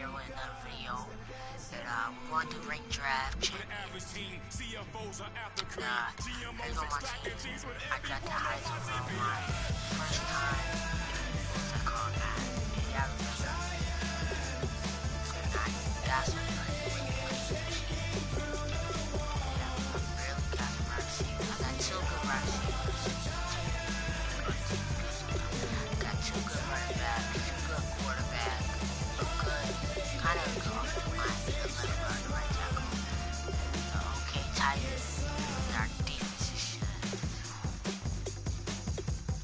here with another video. And we're going to do ring draft champions. Here go my team. I drafted Heisman on my first time. What's that called? Yeah, I remember. That's what I really got the right receivers. I got two good right receivers. Got two good running backs, good quarterback, good kind of offensive line, left guard, right tackle. Okay, tight end. Our defense positions.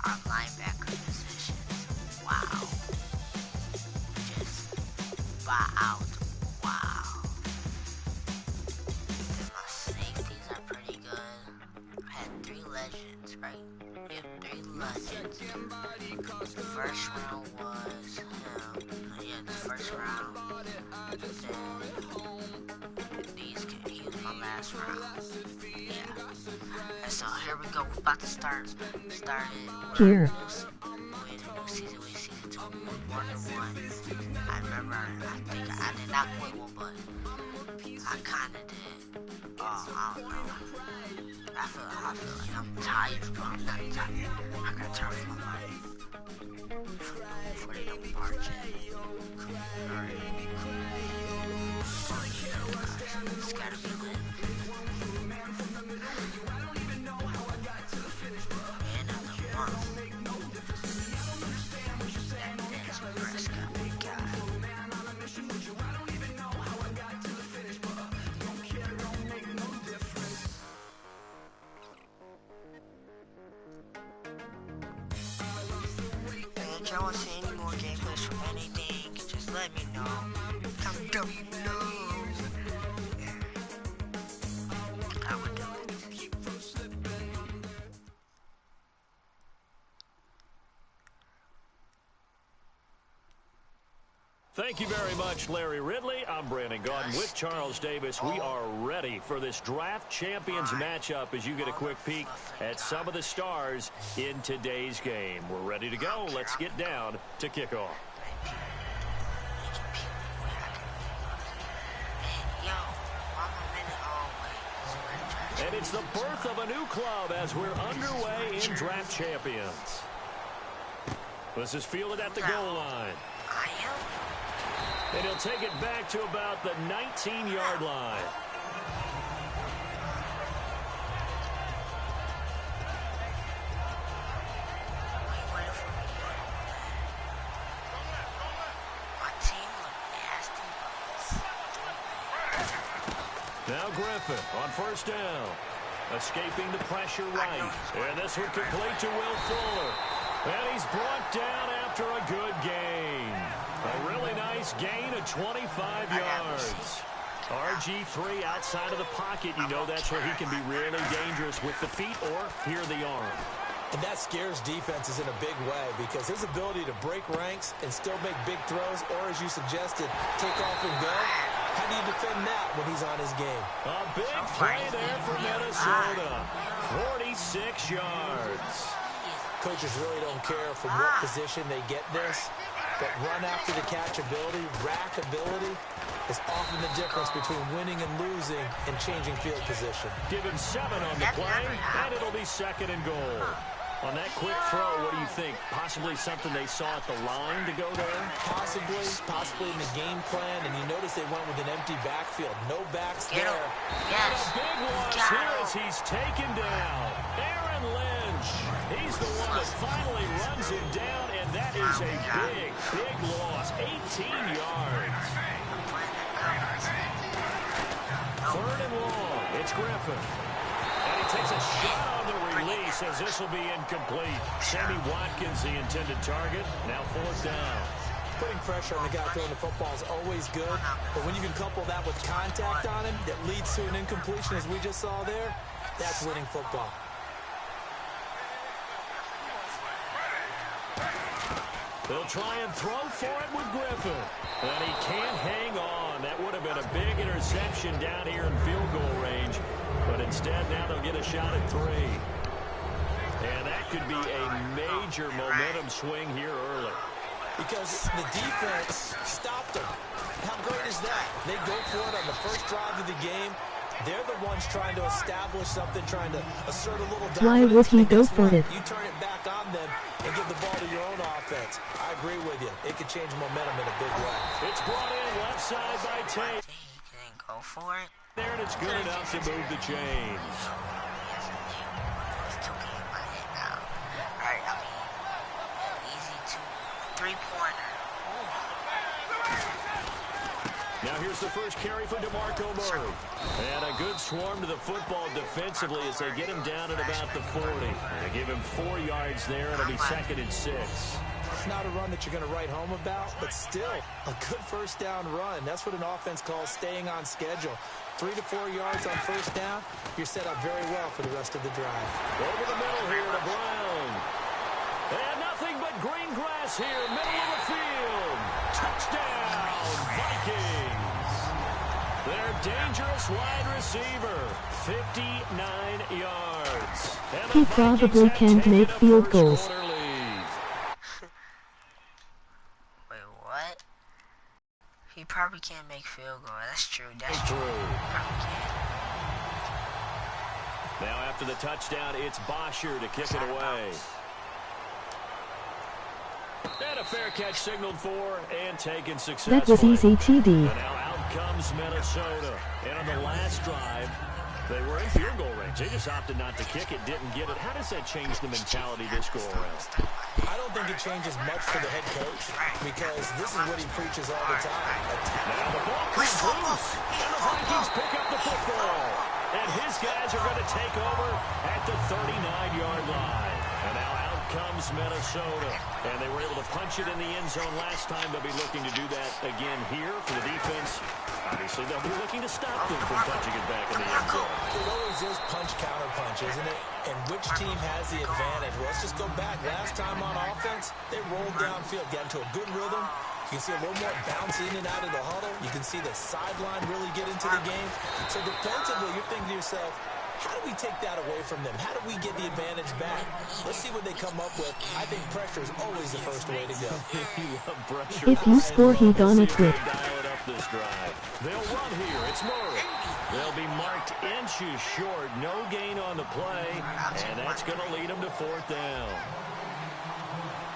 Our linebacker positions. Wow. Just wow. Wow. Then my safeties are pretty good. I had 3 legends, right? Yeah, 3 legends. The first round was him. Yeah, the first round. Then he was my last round. Yeah. And so here we go. We're about to start it. Here. With a new season, with season 2, 1-1. I remember, I think I did not quit one, but I kinda did. Oh, I don't know. I feel like I'm tired, but I'm not tired. I got tired from my life. For the young margin. Alright. Oh, you know, guys. It's gotta be lit. Man of the month. That's Prescott, big guy. If y'all want to see any more gameplays from anything, just let me know. Comment down below. I would do it. Thank you very much, Larry Ridley. I'm Brandon Gordon with Charles Davis. We are ready for this draft champions matchup as you get a quick peek at some of the stars in today's game. We're ready to go. Let's get down to kickoff. And it's the birth of a new club as we're underway in draft champions. This is fielded at the goal line. And he'll take it back to about the 19-yard line. Now Griffin on first down. Escaping the pressure right. And this one complete to Will Fuller. And he's brought down after a good gain. A really nice gain of 25 yards. RG3 outside of the pocket. You know that's where he can be really dangerous with the feet or here the arm. And that scares defenses in a big way because his ability to break ranks and still make big throws, or as you suggested, take off and go. How do you defend that when he's on his game? A big play there for Minnesota. 46 yards. Coaches really don't care from what position they get this. But run after the catch ability, rack ability, is often the difference between winning and losing and changing field position. Give him 7 on the play, and it'll be 2nd and goal. On that quick throw, what do you think? Possibly something they saw at the line to go there? Possibly in the game plan, and you notice they went with an empty backfield. No backs there. And a big loss here as he's taken down. Aaron Lynch. He's the one that finally runs him down, and that is a big loss. 18 yards. 3rd and long. It's Griffin. And he takes a shot on the release as this will be incomplete. Sammy Watkins, the intended target. Now 4th down. Putting pressure on the guy throwing the football is always good, but when you can couple that with contact on him that leads to an incompletion as we just saw there, that's winning football. They'll try and throw for it with Griffin. And he can't hang on. That would have been a big interception down here in field goal range. But instead, now they'll get a shot at 3. And that could be a major momentum swing here early. Because the defense stopped him. How They go for it on the first drive of the game. They're the ones trying to establish something, trying to assert a little dominance. Why would he go for it? You turn it back on them and give the ball to your own offense. I agree with you. It could change momentum in a big way. It's brought in left side by Tate. He didn't go for it. There, and it's good enough to move the chains. It's 2 games by hit now. Alright, I mean, easy 3-pointer. Now here's the first carry for DeMarco Murray. And a good swarm to the football defensively as they get him down at about the 40. They give him 4 yards there. It'll be 2nd and 6. It's not a run that you're going to write home about, but still a good first down run. That's what an offense calls staying on schedule. 3 to 4 yards on first down, you're set up very well for the rest of the drive. Over the middle here to Brown. And nothing but green grass here, middle of the field. Touchdown, Vikings. Their dangerous wide receiver, 59 yards. And He probably can't make field goals. Wait, what? He probably can't make field goal. That's true. That's true. Probably can't. Now after the touchdown, it's Bosher to kick it away. And a fair catch signaled for and taken successfully. That was easy TD. And now out comes Minnesota. And on the last drive, they were in field goal range. They just opted not to kick it, didn't get it. How does that change the mentality this go around? I don't think it changes much for the head coach because this is what he preaches all the time. Now the ball comes loose, and the Vikings pick up the football. And his guys are going to take over at the 39-yard line. And now out comes Minnesota. And they were able to punch it in the end zone last time. They'll be looking to do that again here for the defense. Obviously, they'll be looking to stop them from punching it back in the end zone. It always is punch-counter-punch, isn't it? And which team has the advantage? Well, let's just go back. Last time on offense, they rolled downfield, got into a good rhythm. You can see a little more bounce in and out of the huddle. You can see the sideline really get into the game. So defensively, you're thinking to yourself, how do we take that away from them? How do we get the advantage back? Let's see what they come up with. I think pressure is always the first way to go. If you score, he gonna quit. Dial it up this drive. They'll run here. It's Murray. They'll be marked inches short. No gain on the play. And that's going to lead them to 4th down.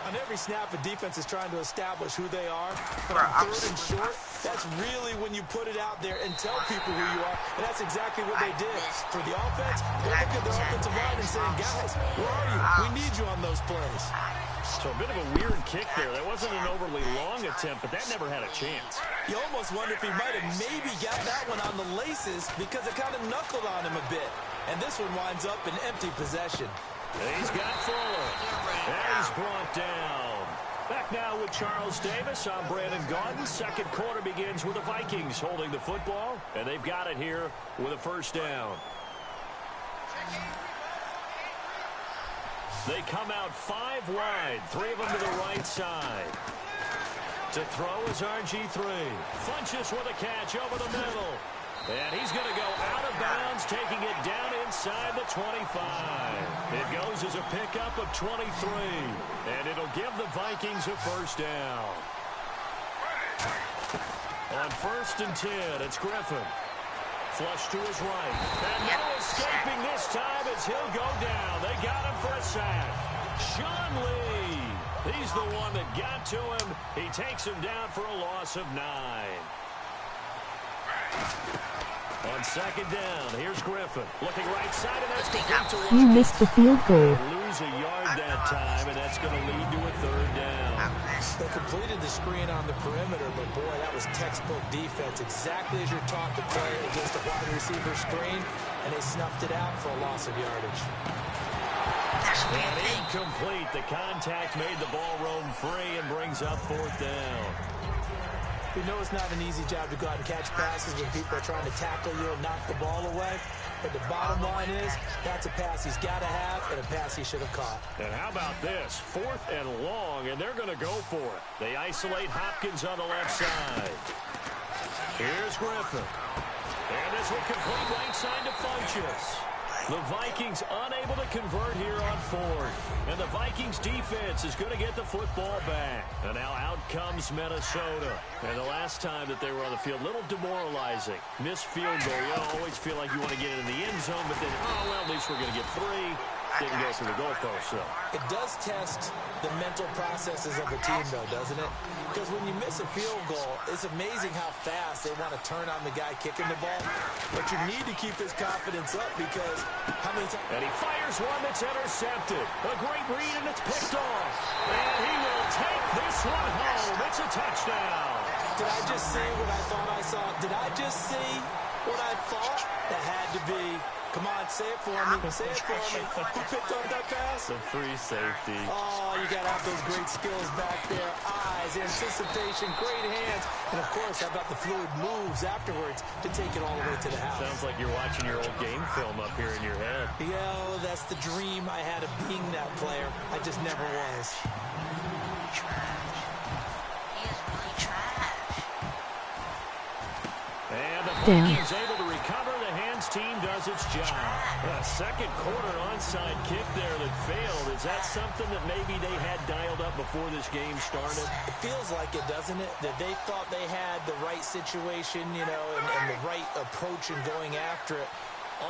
On every snap, the defense is trying to establish who they are. But on 3rd and short, that's really when you put it out there and tell people who you are. And that's exactly what they did. For the offense, they look at their offensive line and saying, guys, where are you? We need you on those plays. So a bit of a weird kick there. That wasn't an overly long attempt, but that never had a chance. You almost wonder if he might have maybe got that one on the laces because it kind of knuckled on him a bit. And this one winds up in empty possession. He's got Fuller. And he's brought down. Back now with Charles Davis. I'm Brandon Gaudin. Second quarter begins with the Vikings holding the football. And they've got it here with a first down. They come out 5 wide. 3 of them to the right side. To throw is RG3. Funches with a catch over the middle. And he's going to go out of bounds, taking it down inside the 25. It goes as a pickup of 23. And it'll give the Vikings a first down. On 1st and 10, it's Griffin. Flush to his right. And no escaping this time as he'll go down. They got him for a sack. Sean Lee. He's the one that got to him. He takes him down for a loss of 9. On 2nd down, here's Griffin. Looking right side, and that's complete to Watkins. You missed the field goal. Lose a yard that time, and that's going to lead to a 3rd down. They completed the screen on the perimeter, but boy, that was textbook defense. Exactly as you're taught to play against a wide receiver screen, and they snuffed it out for a loss of yardage. And incomplete. The contact made the ball roam free and brings up 4th down. We know it's not an easy job to go out and catch passes when people are trying to tackle you and knock the ball away. But the bottom line is, that's a pass he's got to have and a pass he should have caught. And how about this? 4th and long, and they're going to go for it. They isolate Hopkins on the left side. Here's Griffin. And this will complete right side to Funches. The Vikings unable to convert here on fourth. And the Vikings defense is going to get the football back. And now out comes Minnesota. And the last time that they were on the field, a little demoralizing. Missed field goal. You always feel like you want to get in the end zone, but then, oh, well, at least we're going to get 3. Didn't go through the goalpost, though. It does test the mental processes of a team, though, doesn't it? Because when you miss a field goal, it's amazing how fast they want to turn on the guy kicking the ball. But you need to keep his confidence up because how many times... And he fires one that's intercepted. A great read, and it's picked off. And he will take this one home. It's a touchdown. Did I just see what I thought I saw? Did I just see what I thought? That had to be... Come on, say it for me. Say it for me. Who picked up that pass? The free safety. Oh, you got to have those great skills back there. Eyes, anticipation, great hands. And, of course, how about the fluid moves afterwards to take it all the way to the house? Sounds like you're watching your old game film up here in your head. Yeah, well, that's the dream I had of being that player. I just never was. And the Vikings able to recover. The hands team does its job. A second quarter onside kick there that failed. Is that something that maybe they had dialed up before this game started? It feels like it, doesn't it? That they thought they had the right situation, you know, and the right approach in going after it.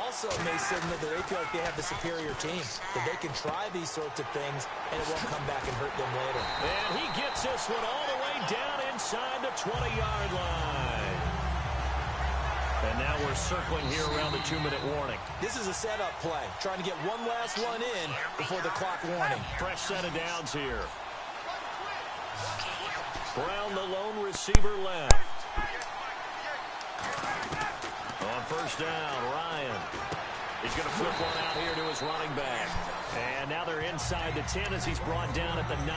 Also may signal that they feel like they have the superior team, that they can try these sorts of things, and it won't come back and hurt them later. And he gets this one all the way down inside the 20-yard line. And now we're circling here around the 2-minute warning. This is a setup play, trying to get one last one in before the clock warning. Fresh set of downs here. Brown, the lone receiver left. On first down, Ryan. He's going to flip one out here to his running back. And now they're inside the 10 as he's brought down at the 9.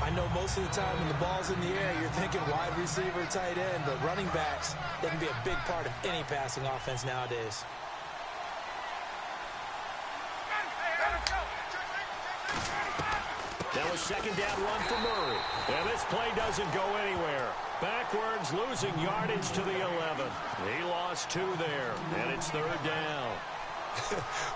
I know most of the time when the ball's in the air, you're thinking wide receiver, tight end, but running backs, they can be a big part of any passing offense nowadays. That was second down run for Murray. And this play doesn't go anywhere. Backwards, losing yardage to the 11. He lost 2 there, and it's third down.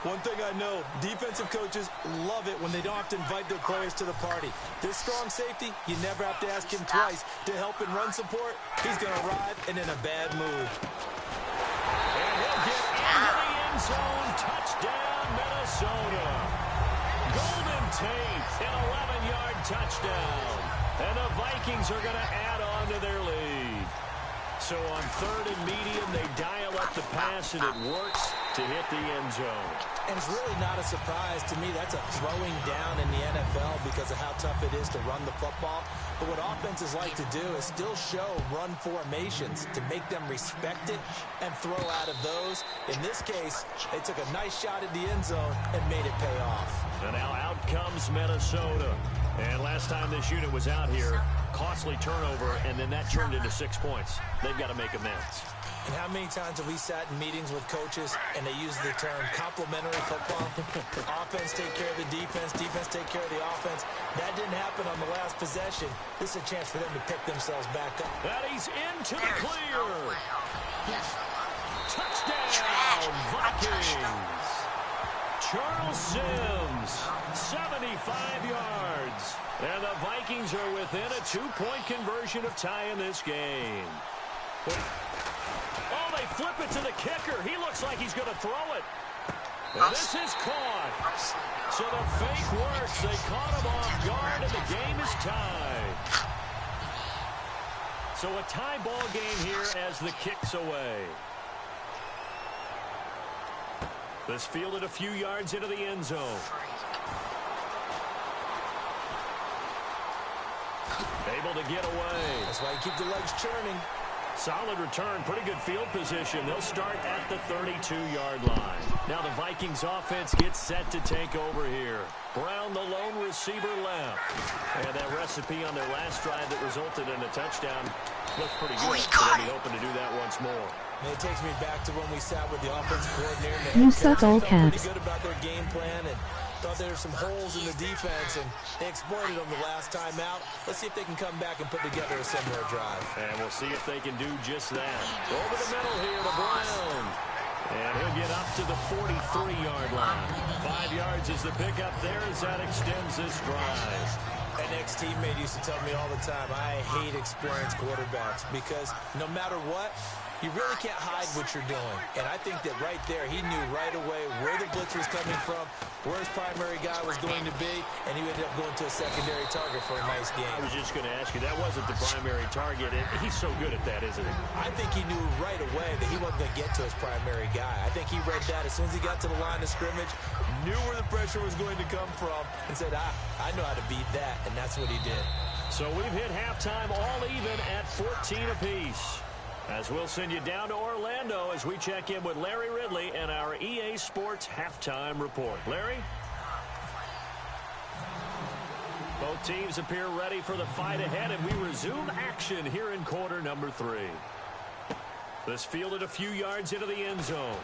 One thing I know, defensive coaches love it when they don't have to invite their players to the party. This strong safety, you never have to ask him twice to help in run support. He's going to arrive and in a bad mood. And he'll get into the end zone. Touchdown, Minnesota. Golden Tate, an 11-yard touchdown. And the Vikings are going to add on to their lead. So on third and medium, they dial up the pass, and it works to hit the end zone. And it's really not a surprise to me. That's a throwing down in the NFL because of how tough it is to run the football. But what offenses like to do is still show run formations to make them respect it and throw out of those. In this case, they took a nice shot at the end zone and made it pay off. And now out comes Minnesota. And last time this unit was out here, costly turnover, and then that turned into 6 points. They've got to make amends. And how many times have we sat in meetings with coaches and they use the term complementary football? Offense take care of the defense, defense take care of the offense. That didn't happen on the last possession. This is a chance for them to pick themselves back up. And he's into the clear. Touchdown, Vikings. Charles Sims, 75 yards. And the Vikings are within a 2-point conversion of tying this game. Oh, they flip it to the kicker. He looks like he's going to throw it. And this is caught. So the fake works. They caught him off guard, and the game is tied. So a tie ball game here as the kick's away. This fielded a few yards into the end zone. Able to get away. That's why you keep the legs churning. Solid return, pretty good field position. They'll start at the 32-yard line. Now the Vikings offense gets set to take over here. Brown, the lone receiver left. And that recipe on their last drive that resulted in a touchdown looked pretty good. So they'll be hoping to do that once more. And it takes me back to when we sat with the offensive coordinator. You suck, all caps. Pretty good about their game plan and thought there were some holes in the defense, and they exploited them the last time out. Let's see if they can come back and put together a similar drive. And we'll see if they can do just that. Over the middle here to Brown. And he'll get up to the 43-yard line. 5 yards is the pickup there as that extends this drive. An ex-teammate used to tell me all the time, I hate experienced quarterbacks because no matter what, you really can't hide what you're doing. And I think that right there, he knew right away where the blitz was coming from, where his primary guy was going to be, and he ended up going to a secondary target for a nice game. I was just going to ask you, that wasn't the primary target, and he's so good at that, isn't he? I think he knew right away that he wasn't going to get to his primary guy. I think he read that as soon as he got to the line of scrimmage, knew where the pressure was going to come from, and said, I know how to beat that, and that's what he did. So we've hit halftime all even at 14 apiece. As we'll send you down to Orlando as we check in with Larry Ridley and our EA Sports halftime report. Larry? Both teams appear ready for the fight ahead, and we resume action here in quarter number 3. This fielded a few yards into the end zone.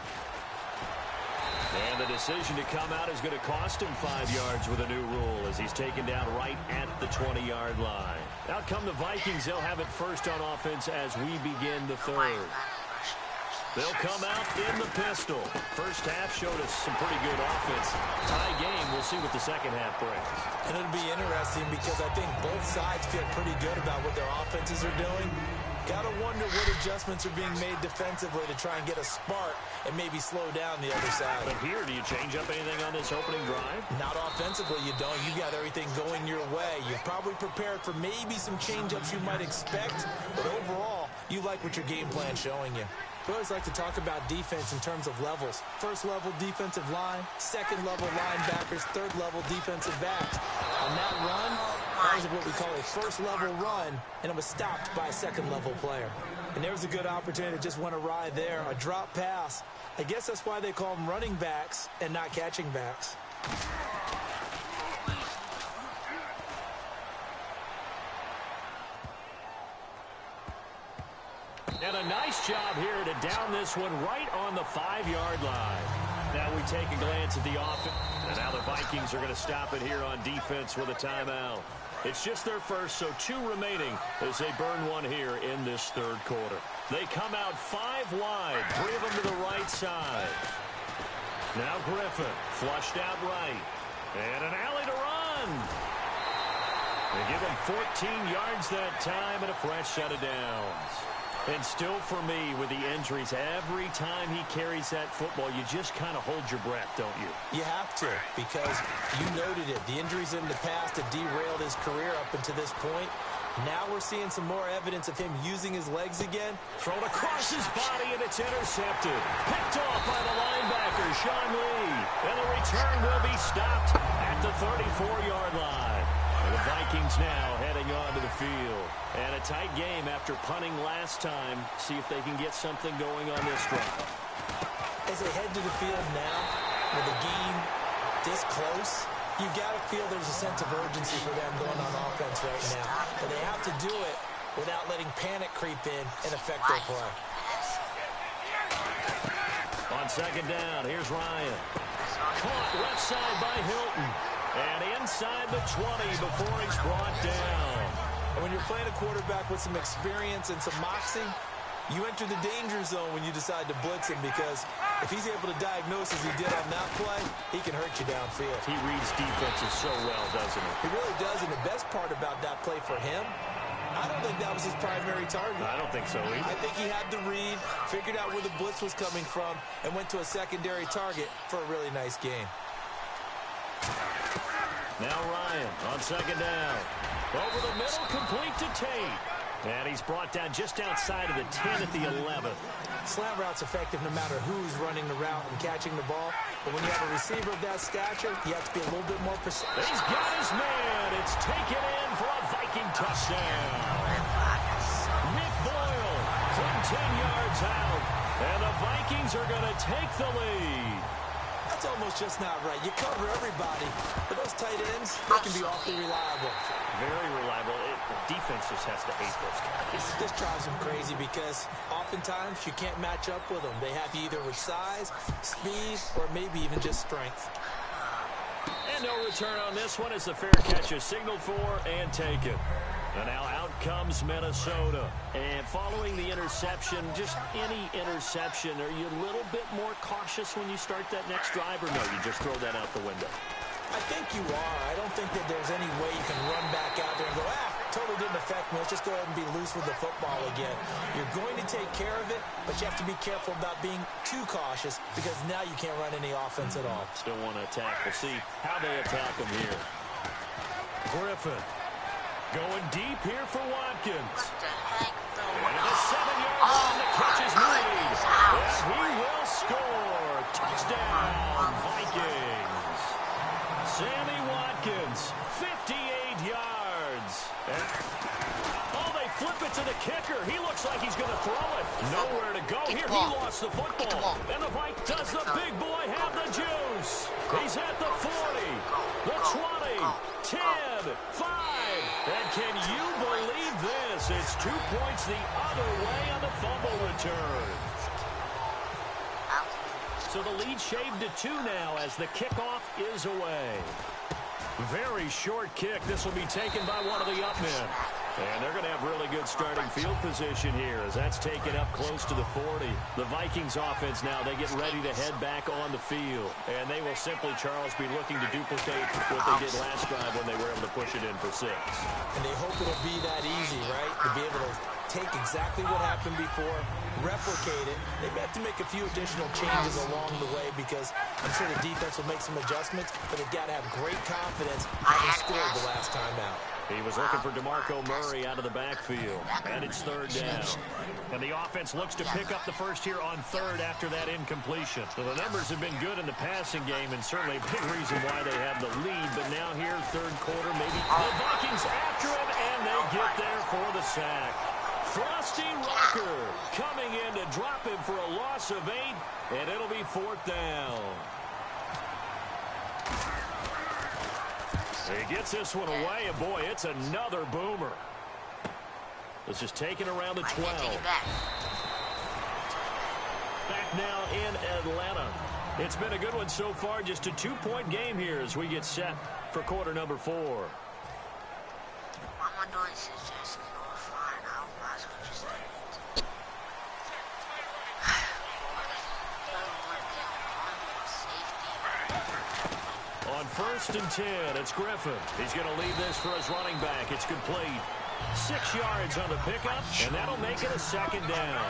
And the decision to come out is going to cost him 5 yards with a new rule as he's taken down right at the 20-yard line. Out come the Vikings. They'll have it first on offense as we begin the third. They'll come out in the pistol. First half showed us some pretty good offense. Tie game. We'll see what the second half brings. And it'll be interesting because I think both sides feel pretty good about what their offenses are doing. Got to wonder what adjustments are being made defensively to try and get a spark and maybe slow down the other side. But here, do you change up anything on this opening drive? Not offensively, you don't. You got everything going your way. You've probably prepared for maybe some change-ups you might expect, but overall, you like what your game plan's showing you. We always like to talk about defense in terms of levels. First level defensive line, second level linebackers, third level defensive backs. On that run, that was what we call a first level run, and it was stopped by a second level player. And there was a good opportunity to just went awry there, a drop pass. I guess that's why they call them running backs and not catching backs. And a nice job here to down this one right on the 5-yard line. Now we take a glance at the offense. And now the Vikings are going to stop it here on defense with a timeout. It's just their first, so 2 remaining as they burn one here in this third quarter. They come out 5 wide, 3 of them to the right side. Now Griffin flushed out right. And an alley to run. They give him 14 yards that time and a fresh set of downs. And still for me, with the injuries, every time he carries that football, you just kind of hold your breath, don't you? You have to, because you noted it. The injuries in the past have derailed his career up until this point. Now we're seeing some more evidence of him using his legs again. Thrown across his body, and it's intercepted. Picked off by the linebacker, Sean Lee. And the return will be stopped at the 34-yard line. And the Vikings now heading onto the field. And a tight game after punting last time. See if they can get something going on this drive. As they head to the field now, with the game this close, you've got to feel there's a sense of urgency for them going on offense right now. But they have to do it without letting panic creep in and affect their play. On second down, here's Ryan. Caught left side by Hilton. And inside the 20 before he's brought down. And when you're playing a quarterback with some experience and some moxie, you enter the danger zone when you decide to blitz him, because if he's able to diagnose as he did on that play, he can hurt you downfield. He reads defenses so well, doesn't he? He really does, and the best part about that play for him, I don't think that was his primary target. I don't think so either. I think he had the read, figured out where the blitz was coming from, and went to a secondary target for a really nice game. Now Ryan on second down. Over the middle, complete to Tate. And he's brought down just outside of the 10 at the 11. Slant route's effective no matter who's running the route and catching the ball. But when you have a receiver of that stature, you have to be a little bit more precise. He's got his man. It's taken in for a Viking touchdown. Nick Boyle from 10 yards out. And the Vikings are going to take the lead. That's almost just not right. You cover everybody, but those tight ends, they can be awfully reliable. Very reliable. The defense just has to hate those guys. This drives them crazy because oftentimes you can't match up with them. They have you either with size, speed, or maybe even just strength. And no return on this one as the fair catch is signaled for and taken. And now out comes Minnesota. And following the interception, just any interception, are you a little bit more cautious when you start that next drive, or no, you just throw that out the window? I think you are. I don't think that there's any way you can run back out there and go, totally didn't affect me. Let's just go ahead and be loose with the football again. You're going to take care of it, but you have to be careful about being too cautious because now you can't run any offense at all. Still want to attack. We'll see how they attack him here. Griffin going deep here for Watkins. What the heck, though? And it is 7-yard line. The catch is made. And he will score. Touchdown, Vikings. Sammy Watkins, 58 yards. Oh, they flip it to the kicker. He looks like he's going to throw it. Nowhere to go here. He lost the football. And the Vikings, does the big boy have the juice? He's at the 40, the 20, 10, 5. And can you believe this? It's 2 points the other way on the fumble return. So the lead shaved to 2 now as the kickoff is away. Very short kick. This will be taken by one of the up men. And they're going to have really good starting field position here as that's taken up close to the 40. The Vikings offense now, they get ready to head back on the field. And they will simply, Charles, be looking to duplicate what they did last drive when they were able to push it in for 6. And they hope it'll be that easy, right? To be able to take exactly what happened before, replicate it. They may have to make a few additional changes along the way because I'm sure the defense will make some adjustments, but they've got to have great confidence having scored the last time out. He was looking for DeMarco Murray out of the backfield, and it's 3rd down. And the offense looks to pick up the first here on 3rd after that incompletion. So the numbers have been good in the passing game, and certainly a big reason why they have the lead. But now here, 3rd quarter, maybe the Vikings after him, and they get there for the sack. Frosty Rucker coming in to drop him for a loss of 8, and it'll be 4th down. He gets this one away, and boy, it's another boomer. This is taken around the 12. Back now in Atlanta. It's been a good one so far, just a 2-point game here as we get set for quarter number 4. What I'm doing is just fine. I might as well just do it. On 1st and 10, it's Griffin. He's going to lead this for his running back. It's complete. 6 yards on the pickup, and that'll make it a 2nd down.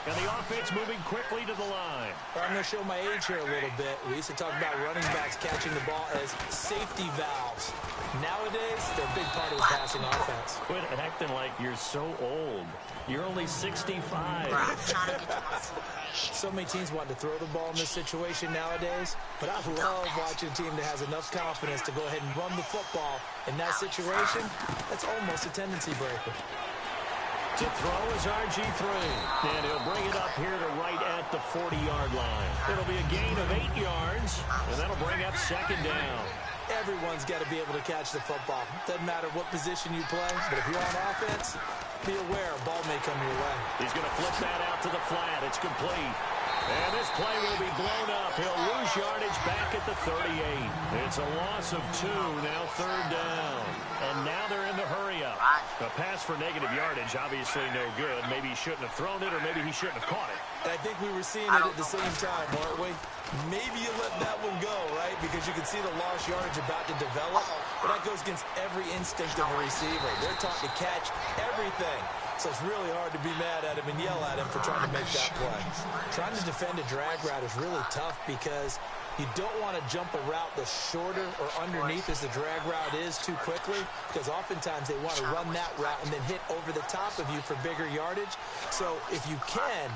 And the offense moving quickly to the line. I'm going to show my age here a little bit. We used to talk about running backs catching the ball as safety valves. Nowadays, they're a big part of the passing offense. Quit acting like you're so old. You're only 65. Bro, I'm trying to get to my formation. So many teams want to throw the ball in this situation nowadays, but I love watching a team that has enough confidence to go ahead and run the football. In that situation, that's almost a tendency breaker. To throw is RG3, and he'll bring it up here to right at the 40-yard line. It'll be a gain of 8 yards, and that'll bring up 2nd down. Everyone's got to be able to catch the football. Doesn't matter what position you play, but if you're on offense, be aware a ball may come your way. He's going to flip that out to the flat. It's complete. And this play will be blown up. He'll lose yardage back at the 38. It's a loss of 2, now 3rd down. And now they're in the hurry up. A pass for negative yardage, obviously no good. Maybe he shouldn't have thrown it, or maybe he shouldn't have caught it. And I think we were seeing it at the same time, weren't we? Maybe you let that one go, right? Because you can see the lost yardage about to develop. But that goes against every instinct of a receiver. They're taught to catch everything. So it's really hard to be mad at him and yell at him for trying to make that play. Trying to defend a drag route is really tough because you don't want to jump a route that's shorter or underneath as the drag route is too quickly, because oftentimes they want to run that route and then hit over the top of you for bigger yardage. So if you can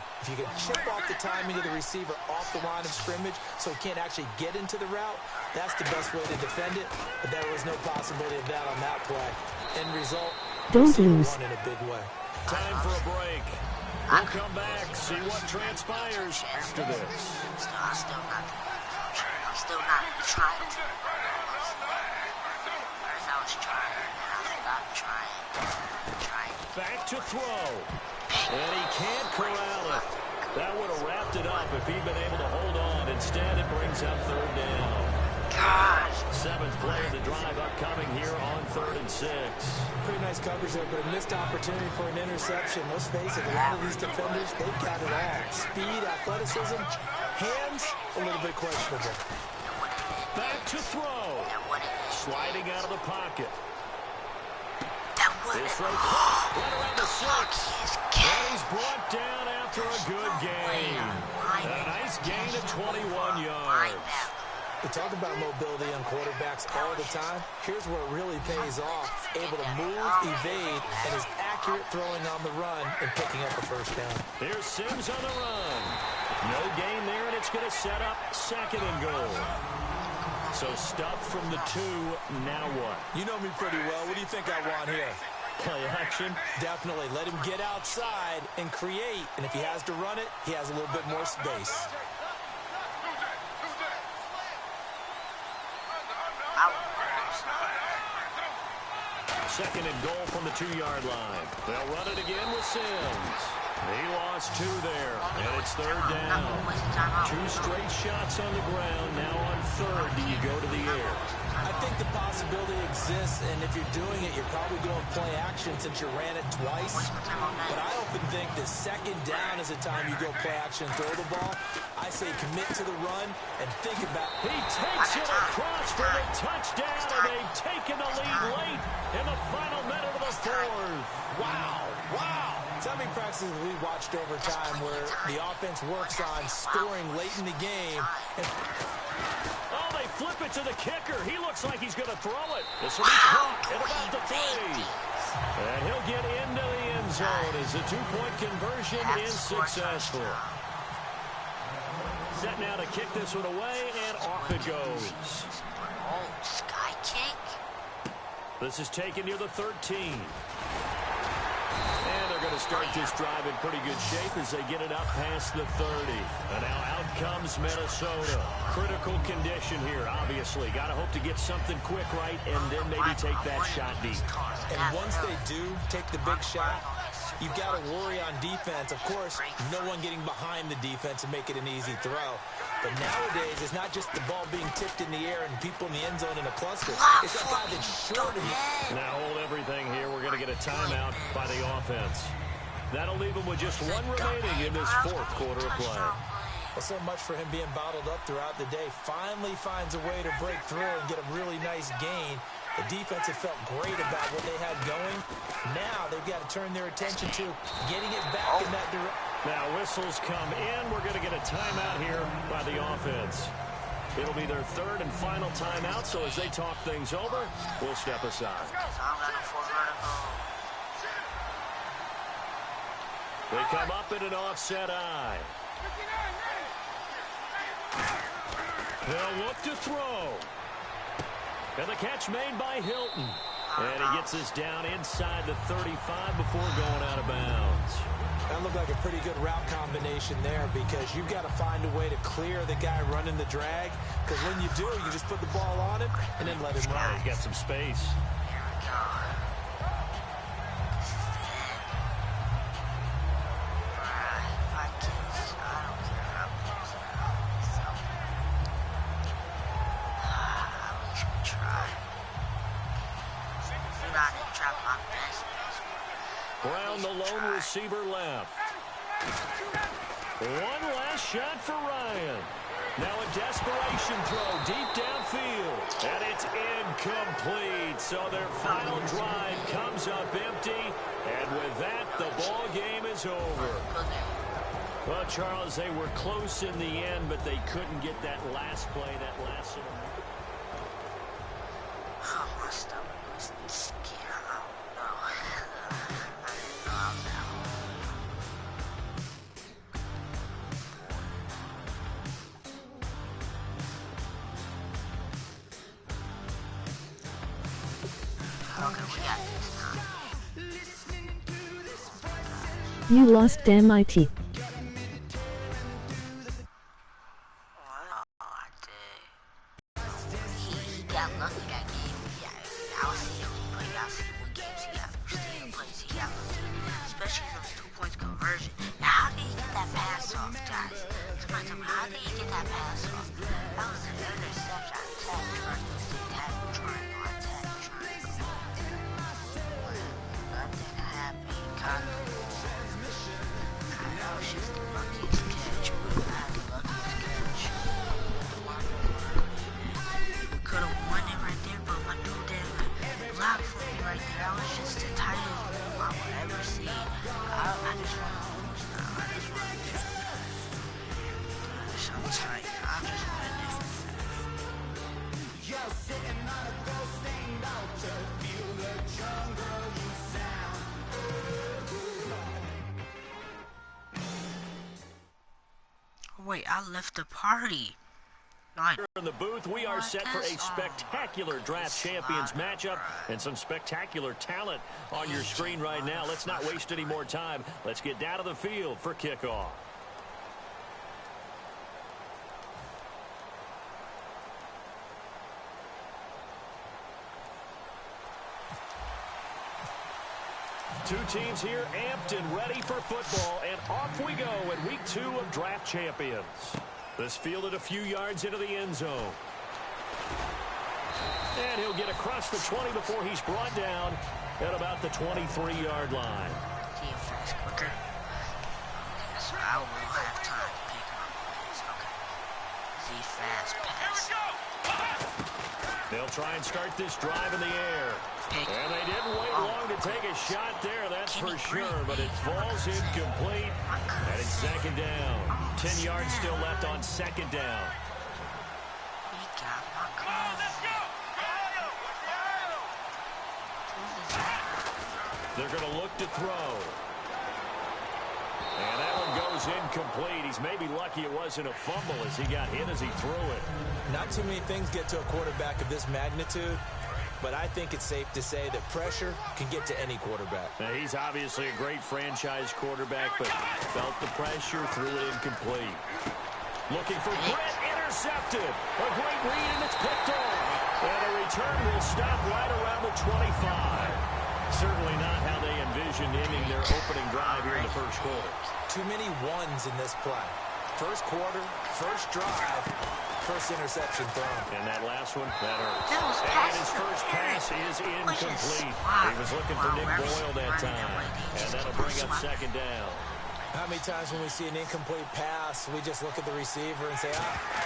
chip off the timing of the receiver off the line of scrimmage so he can't actually get into the route, that's the best way to defend it. But there was no possibility of that on that play. End result, Don't lose. won in a big way. Time for a break. We'll come back, see what transpires after this. I'm still not trying to. First I was trying, and I stopped trying. Back to throw. And he can't corral it. That would have wrapped it up if he'd been able to hold on. Instead, it brings up 3rd down. Gosh, Seventh play of the drive upcoming here on 3rd and 6. Pretty nice coverage there, but a missed opportunity for an interception. Let's face it, a lot of these defenders, they've got it all. Speed, athleticism, hands, a little bit questionable. Back to throw. Sliding out of the pocket. This right around the 6. And he's brought down after a good gain. A nice gain of 21 yards. We talk about mobility on quarterbacks all the time. Here's where it really pays off. Able to move, evade, and is accurate throwing on the run and picking up a first down. Here's Sims on the run. No gain there, and it's going to set up 2nd and goal. So stuff from the 2, now what? You know me pretty well. What do you think I want here? Play action? Definitely. Let him get outside and create. And if he has to run it, he has a little bit more space. 2nd and goal from the 2-yard line. They'll run it again with Sims. He lost 2 there, and it's 3rd down. 2 straight shots on the ground. Now on 3rd, do you go to the air? I think the possibility exists, and if you're doing it, you're probably going play action since you ran it twice. But I often think the 2nd down is the time you go play action and throw the ball. I say commit to the run and think about it. He takes it across for the touchdown, and they've taken the lead late in the final minute of the 4th. Wow. So many practices we watched over time where the offense works on scoring late in the game. Oh, they flip it to the kicker. He looks like he's going to throw it. This will be caught at about the 3. And he'll get into the end zone as the 2-point conversion is successful. Set now to kick this one away, and off it goes. Oh, sky kick. This is taken near the 13. And they're going to start this drive in pretty good shape as they get it up past the 30. And now out comes Minnesota. Critical condition here, obviously. Got to hope to get something quick right and then maybe take that shot deep. And once they do take the big shot, you've got to worry on defense. Of course, no one getting behind the defense and make it an easy throw. But nowadays, it's not just the ball being tipped in the air and people in the end zone in a cluster. It's that guy that's short of you. Now hold everything here. We're going to get a timeout by the offense. That'll leave them with just 1 remaining in this 4th quarter of play. Well, so much for him being bottled up throughout the day. Finally finds a way to break through and get a really nice gain. The defense had felt great about what they had going. Now they've got to turn their attention to getting it back in that direction. Now whistles come in. We're going to get a timeout here by the offense. It'll be their 3rd and final timeout, so as they talk things over, we'll step aside. They come up in an offset eye. They'll look to throw. And the catch made by Hilton. And he gets this down inside the 35 before going out of bounds. That looked like a pretty good route combination there because you've got to find a way to clear the guy running the drag. Because when you do, you just put the ball on him and then let him run. He's got some space. Brown, the lone receiver, left. One last shot for Ryan. Now a desperation throw deep downfield. And it's incomplete. So their final drive comes up empty. And with that, the ball game is over. Well, Charles, they were close in the end, but they couldn't get that last play, that last... My stomach was scared. You lost, damn IT. How did he get that pass off? That was an interception. Wait, I left the party. In the booth, we are set for a spectacular draft champions matchup and some spectacular talent on your screen right now. Let's not waste any more time. Let's get down to the field for kickoff. Two teams here amped and ready for football, and off we go in week 2 of draft champions. This fielded a few yards into the end zone. And he'll get across the 20 before he's brought down at about the 23-yard line. So I will have time to pick up this. Okay. Z fast pass. They'll try and start this drive in the air. And they didn't wait long to take a shot there, that's for sure, but it falls incomplete. And it's second down. 10 yards still left on second down. He got my car. They're going to look to throw. And that one goes incomplete. He's maybe lucky it wasn't a fumble as he got hit as he threw it. Not too many things get to a quarterback of this magnitude, but I think it's safe to say that pressure can get to any quarterback. Now, he's obviously a great franchise quarterback, but felt the pressure, threw it incomplete. Looking for Brett, intercepted. A great read, and it's picked off. And the return will stop right around the 25. Certainly not how they envisioned ending their opening drive here in the first quarter. Too many ones in this play. First quarter, first drive, first interception thrown. And that last one, that hurt. That was and his first pass is incomplete. He was looking for Nick Boyle that time. And that'll bring up second down. How many times when we see an incomplete pass, we just look at the receiver and say,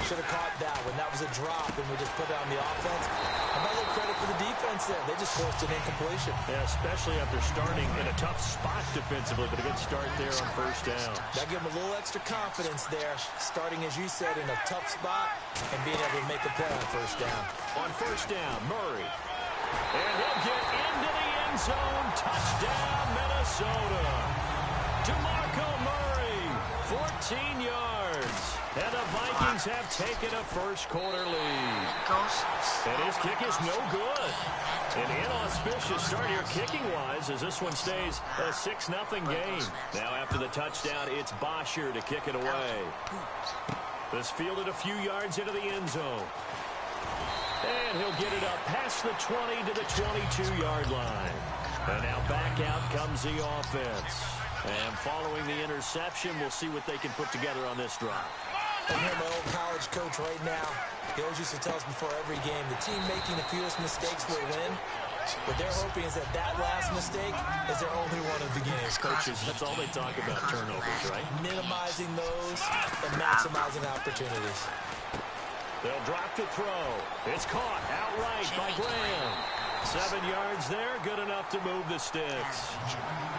should have caught that one. That was a drop, and we just put it on the offense. Another credit for the defense there. They just forced an incompletion. Yeah, especially after starting in a tough spot defensively, but a good start there on first down. That gave them a little extra confidence there, starting, as you said, in a tough spot and being able to make a play on first down. On first down, Murray. And he'll get into the end zone. Touchdown, Minnesota. DeMarco Murray, 14 yards. And the Vikings have taken a first quarter lead. And his kick is no good. An inauspicious start here kicking-wise as this one stays a 6-0 game. Now after the touchdown, it's Bosher to kick it away. This fielded a few yards into the end zone. And he'll get it up past the 20 to the 22-yard line. And now back out comes the offense. And following the interception, we'll see what they can put together on this drive. I hear my old college coach right now. He always used to tell us before every game, the team making the fewest mistakes will win. What they're hoping is that last mistake is their only one of the game. Coaches, that's all they talk about, turnovers, right? Minimizing those and maximizing opportunities. They'll drop the throw. It's caught outright by Graham. 7 yards there, good enough to move the sticks.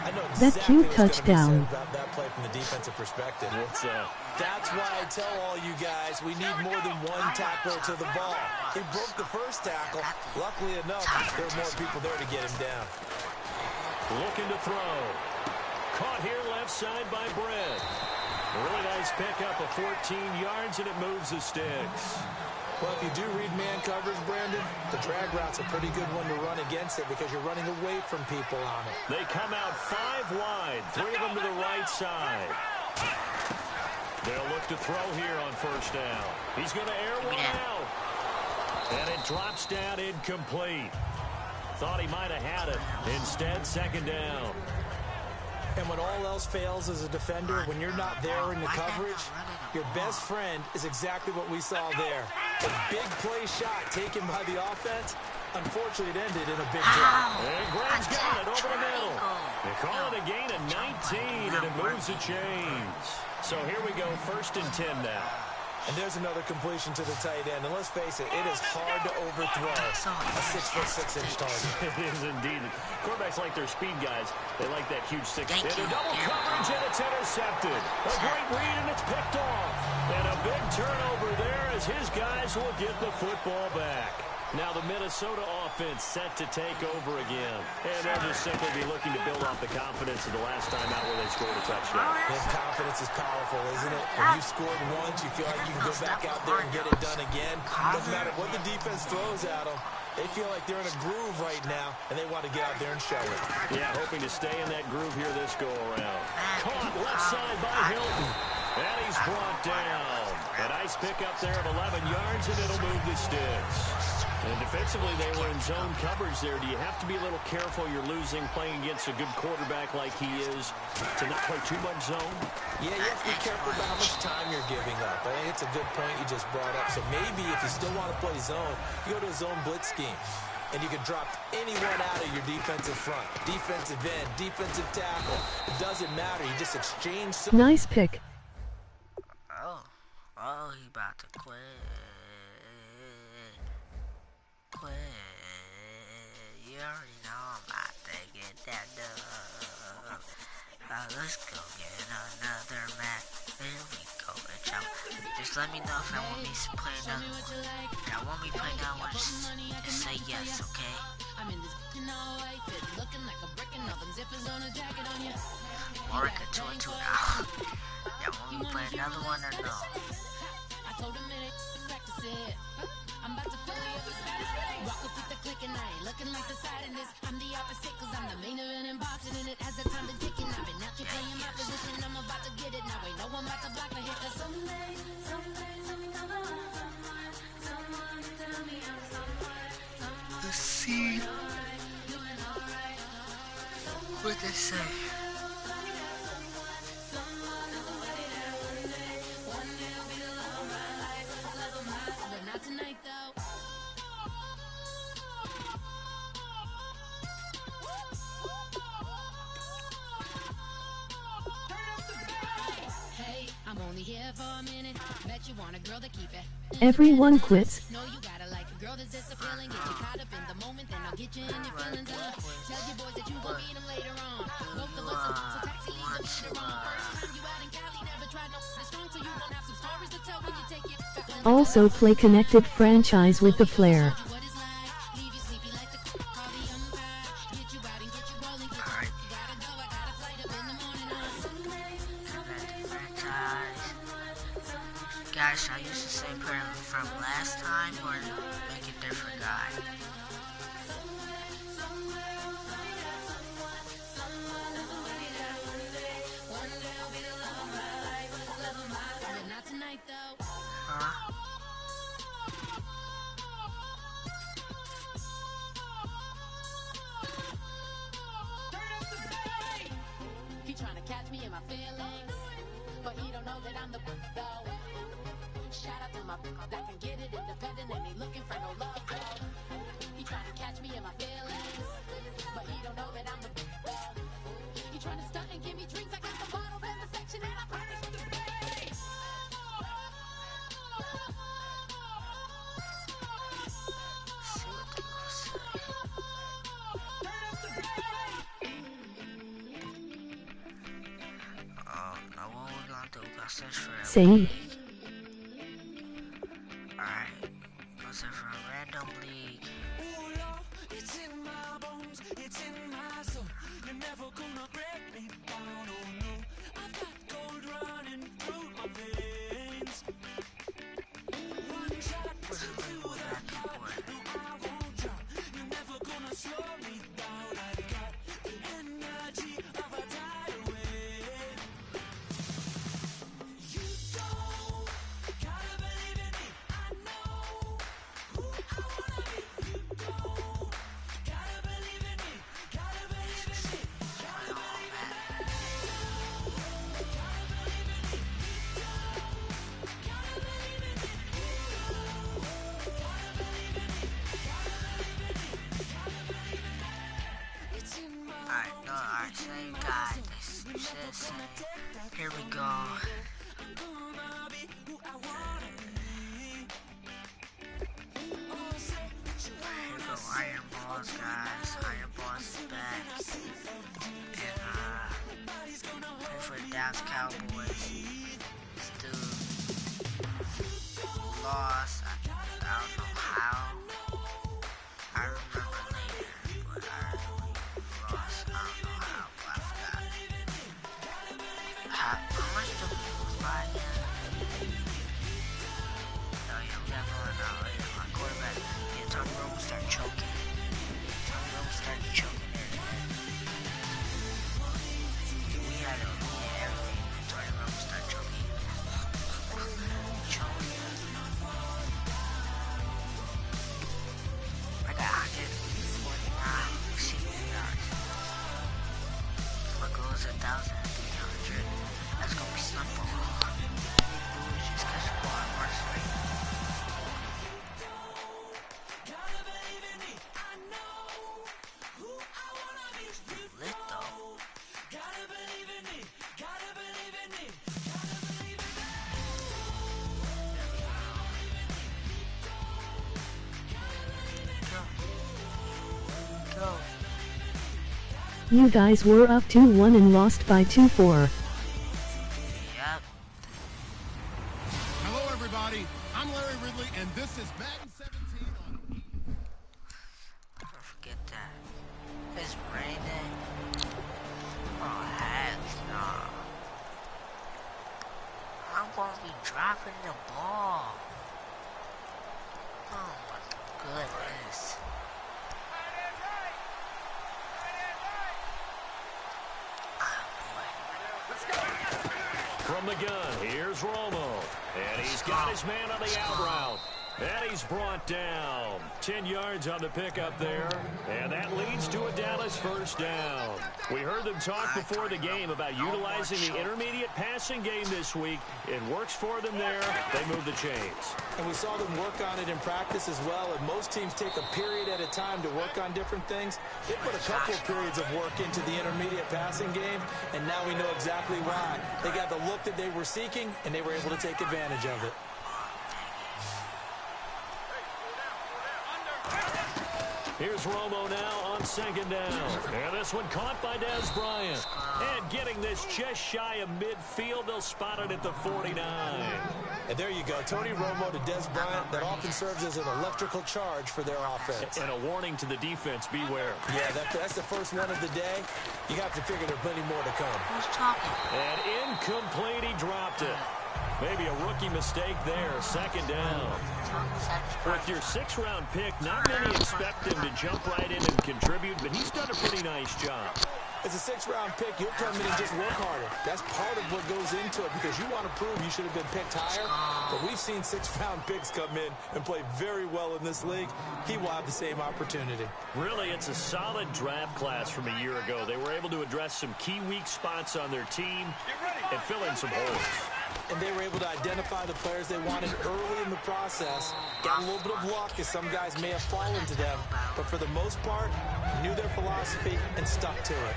I know That exactly cute what's touchdown. about that play from the defensive perspective. What's that? That's why I tell all you guys we need more than one tackler to the ball. He broke the first tackle. Luckily enough, there were more people there to get him down. Looking to throw. Caught here left side by Brett. Really nice pickup of 14 yards, and it moves the sticks. Well, if you do read man coverage, Brandon, the drag route's a pretty good one to run against it because you're running away from people on it. They come out 5 wide, 3 of them to the right side. They'll look to throw here on first down. He's going to air one out. And it drops down incomplete. Thought he might have had it. Instead, second down. And when all else fails as a defender, when you're not there in the coverage, your best friend is exactly what we saw there. A big play shot taken by the offense. Unfortunately, it ended in a big drop. And Graham's got it over the middle. They call it a gain of 19, and it moves the chains. So here we go, 1st and 10 now. And there's another completion to the tight end. And let's face it, it is hard to overthrow a 6'6" target. It is indeed. Quarterbacks like their speed guys. They like that huge 6. Thank Into you. double coverage, and it's intercepted. A great read, and it's picked off. And a big turnover there as his guys will get the football back. Now the Minnesota offense set to take over again. And they'll just simply be looking to build off the confidence of the last time out where they scored a touchdown. And confidence is powerful, isn't it? When you scored once, you feel like you can go back out there and get it done again. Doesn't matter what the defense throws at them. They feel like they're in a groove right now, and they want to get out there and show it. Yeah, hoping to stay in that groove here this go-around. Caught left side by Hilton. And he's brought down. A nice pickup there of 11 yards, and it'll move the sticks. And defensively, they were in zone coverage there. Do you have to be a little careful? You're losing, playing against a good quarterback like he is, to not play too much zone? Yeah, you have to be careful about how much time you're giving up. I think it's a good point you just brought up. So maybe if you still want to play zone, you go to a zone blitz scheme. And you can drop anyone out of your defensive front. Defensive end, defensive tackle. It doesn't matter. You just exchange some... Nice pick. Oh, he about to quit. You already know I'm about to get that done. Let's go get another match. Here we go, bitch. Just let me know if I want me to play another one. If I want me to play another one, just say yes, okay? Mark a 2-2 now. Y'all want me to play another one or no? I'm about to fill you up with status. Rock up with the click and I ain't looking like the side in this. I'm the opposite cause I'm the main event in boxing and it has the time to tick and I've been out here playing my position. I'm about to get it now. Ain't no one about to block the hit. Cause someday, tell me I'm someone. Let's see. What they say? Everyone quits. No, you gotta like a girl that's disappearing. Get you caught up in the moment, then I'll get you in your feelings. Tell your boys that you gon' meet them later on. Both of us so taxi later on. First time you out in Cali, never tried no strong, so you gon' have some stories to tell when you take it. Also play connected franchise with the Flair. Guys, I used to say from last time or make a different guy. Not tonight though. Huh? He trying to catch me in my feelings, but he don't know that I'm the though. Shout out to my that can get it independent and he looking for no love though. He trying to catch me in my feelings, but he don't know that I'm the though. He trying to stunt and give me drinks. I got the bottles in the section and I promise to pay. See what they gonna say. Oh, now what we gonna do? We gonna search for that. Say. Alright, let's search for a random league. It's in my bones, it's in my soul. You're never gonna break me down, oh no. I've got gold running through my veins. One shot to the heart, no I won't drop. You're never gonna slow me down. I've got the energy of a tidal wave. You don't say, God, this should say, here we go. Here go Iron Balls, guys. Iron Balls is back. And, play for the Dallas Cowboys. This dude lost. I don't know how. I remember later, but I lost. I don't know how, but I forgot. How much do we lose by again? Oh yeah, we got going now. Yeah, my quarterback. Yeah, Tony Romo started choking. Tony Romo started choking there. We had everything. Tony Romo started choking. Choking. I got 149 receiving yards. My goal is 1,300. That's gonna be simple. All you do is just catch the ball and run straight. Lit though. Go. You guys were up 2-1 and lost by 2-4. Yep. Hello, everybody. I'm Larry Ridley, and this is Madden 17 on... Never forget that. It's raining. Oh, heck no. I'm gonna be dropping the ball. Oh my goodness. From the gun, here's Romo. And he's got his man on the out route. And he's brought down. 10 yards on the pickup there. And that leads to a Dallas first down. We heard them talk before the game about utilizing the intermediate passing game this week. It works for them there. They move the chains. And we saw them work on it in practice as well. And most teams take a period at a time to work on different things. They put a couple of periods of work into the intermediate passing game, and now we know exactly why. They got the look that they were seeking, and they were able to take advantage of it. Here's Romo now on second down. And this one caught by Des Bryant. And getting this just shy of midfield, they'll spot it at the 49. And there you go. Tony Romo to Des Bryant. That often serves as an electrical charge for their offense. And a warning to the defense, beware. Yeah, that's the first one of the day. You have to figure there are plenty more to come. Who's talking? And incomplete, he dropped it. Maybe a rookie mistake there, second down. With your 6th-round pick, not many expect him to jump right in and contribute, but he's done a pretty nice job. As a 6th-round pick, you'll come in and just work harder. That's part of what goes into it because you want to prove you should have been picked higher. But we've seen 6th-round picks come in and play very well in this league. He will have the same opportunity. Really, it's a solid draft class from a year ago. They were able to address some key weak spots on their team and fill in some holes. And they were able to identify the players they wanted early in the process. Got a little bit of luck as some guys may have fallen to them. But for the most part, knew their philosophy and stuck to it.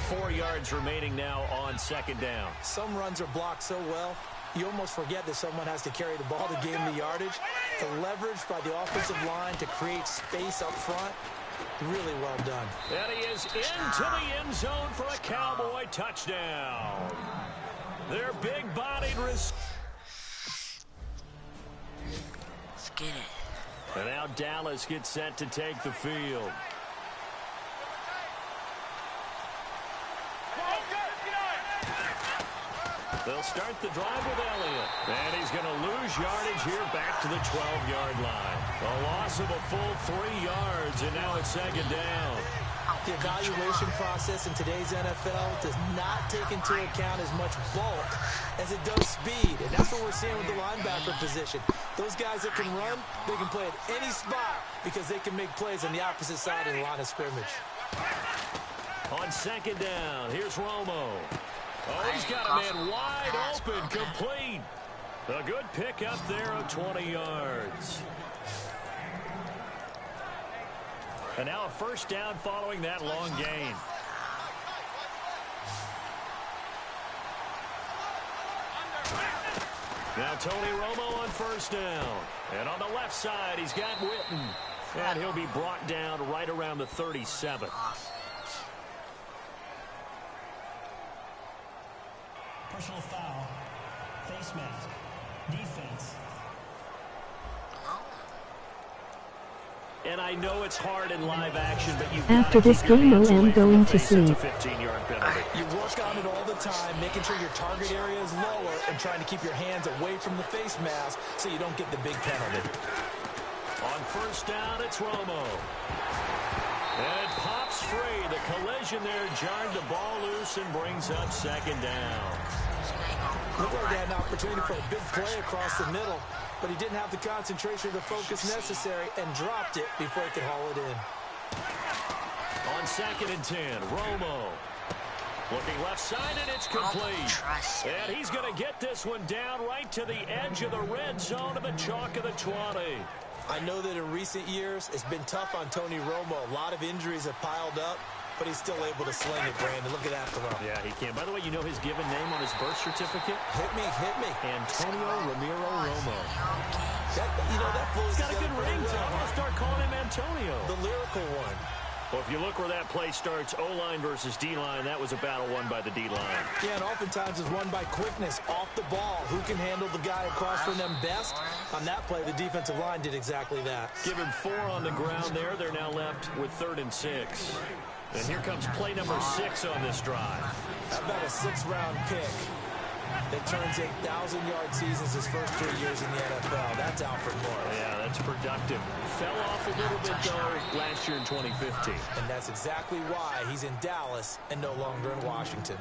4 yards remaining now on second down. Some runs are blocked so well, you almost forget that someone has to carry the ball to gain the yardage. The leverage by the offensive line to create space up front, really well done. And he is into the end zone for a Cowboy touchdown. Their big-bodied Let's get it. And now Dallas gets set to take the field. They'll start the drive with Elliott. And he's going to lose yardage here back to the 12-yard line. A loss of a full 3 yards, and now it's second down. The evaluation process in today's NFL does not take into account as much bulk as it does speed. And that's what we're seeing with the linebacker position. Those guys that can run, they can play at any spot because they can make plays on the opposite side of the line of scrimmage. On second down, here's Romo. Oh, he's got a man wide open, complete. A good pickup there of 20 yards. And now a first down following that long gain. Now Tony Romo on first down. And on the left side, he's got Witten. And he'll be brought down right around the 37. Personal foul. Face mask. Defense. And I know it's hard in live action, but you've After this game, I am going to sleep. 15-yard penalty. You work on it all the time, making sure your target area is lower and trying to keep your hands away from the face mask so you don't get the big penalty. On first down, it's Romo. And it pops free. The collision there jarred the ball loose and brings up second down. Looked like he had an opportunity for a big play across the middle, but he didn't have the concentration or the focus necessary and dropped it before he could haul it in. On 2nd and 10, Romo. Looking left side, and it's complete. And he's going to get this one down right to the edge of the red zone of the chalk of the 20. I know that in recent years, it's been tough on Tony Romo. A lot of injuries have piled up, but he's still able to sling it, Brandon. Look at that throw. Yeah, he can. By the way, you know his given name on his birth certificate? Hit me. Antonio Ramiro Romo. That flows. He's got a good ring to him. I'll start calling him Antonio. The lyrical one. Well, if you look where that play starts, O-line versus D-line, that was a battle won by the D-line. Yeah, and oftentimes it's won by quickness, off the ball. Who can handle the guy across from them best? On that play, the defensive line did exactly that. Give him 4 on the ground there. They're now left with 3rd and 6. And here comes play number 6 on this drive. How about a 6th-round pick that turns 8,000-yard seasons his first 3 years in the NFL? That's Alfred Morris. Yeah, that's productive. Fell off a little bit, though, last year in 2015. And that's exactly why he's in Dallas and no longer in Washington.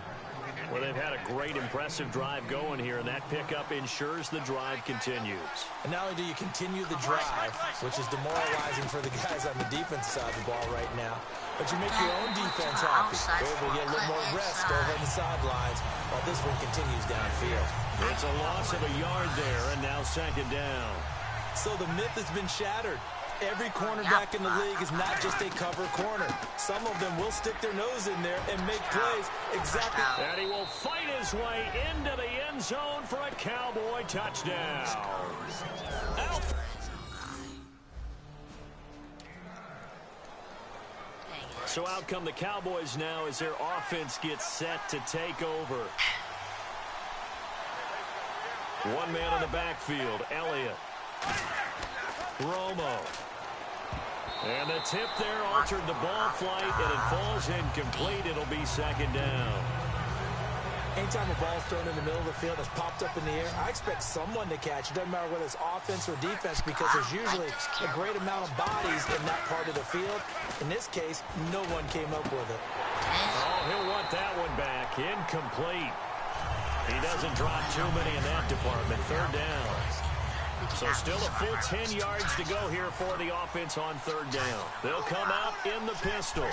Well, they've had a great, impressive drive going here, and that pickup ensures the drive continues. And not only do you continue the drive, which is demoralizing for the guys on the defense side of the ball right now, but you make your own defense happy. They're able to get a little more rest over on the sidelines while this one continues downfield. It's a loss of a yard there, and now 2nd down. So the myth has been shattered. Every cornerback in the league is not just a cover corner. Some of them will stick their nose in there and make plays exactly. And he will fight his way into the end zone for a Cowboy touchdown. So out come the Cowboys now as their offense gets set to take over. One man in the backfield, Elliott. Romo. And the tip there altered the ball flight, and it falls incomplete. It'll be 2nd down. Anytime a ball's thrown in the middle of the field, it's popped up in the air, I expect someone to catch it. Doesn't matter whether it's offense or defense, because there's usually a great amount of bodies in that part of the field. In this case, no one came up with it. Oh, he'll want that one back. Incomplete. He doesn't drop too many in that department. 3rd down. So still a full 10 yards to go here for the offense on 3rd down. They'll come out in the pistol.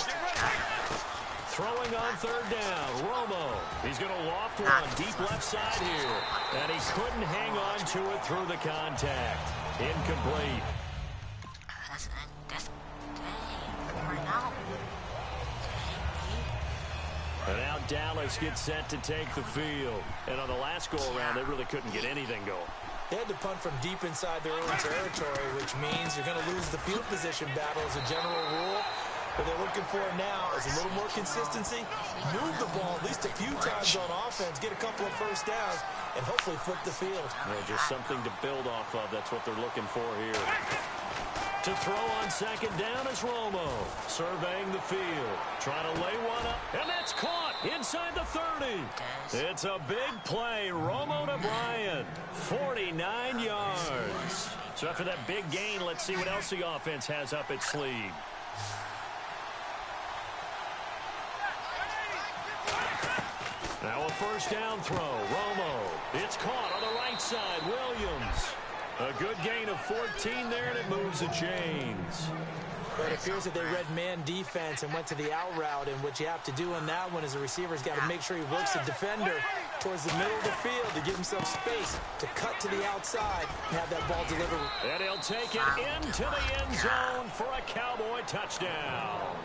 Throwing on 3rd down, Romo. He's going to loft one deep left side here. And he couldn't hang on to it through the contact. Incomplete. And now Dallas gets set to take the field. And on the last go-around, they really couldn't get anything going. They had to punt from deep inside their own territory, which means you're going to lose the field position battle as a general rule. What they're looking for now is a little more consistency, move the ball at least a few times on offense, get a couple of first downs, and hopefully flip the field. Just something to build off of. That's what they're looking for here. To throw on 2nd down is Romo, surveying the field, trying to lay one up, and that's caught inside the 30. It's a big play. Romo to Bryant, 49 yards. So after that big gain, let's see what else the offense has up its sleeve. Now a 1st down throw, Romo. It's caught on the right side, Williams. A good gain of 14 there, and it moves the chains. But it appears that they read man defense and went to the out route, and what you have to do on that one is the receiver's got to make sure he works the defender towards the middle of the field to give himself space to cut to the outside and have that ball delivered. And he'll take it into the end zone for a Cowboy touchdown.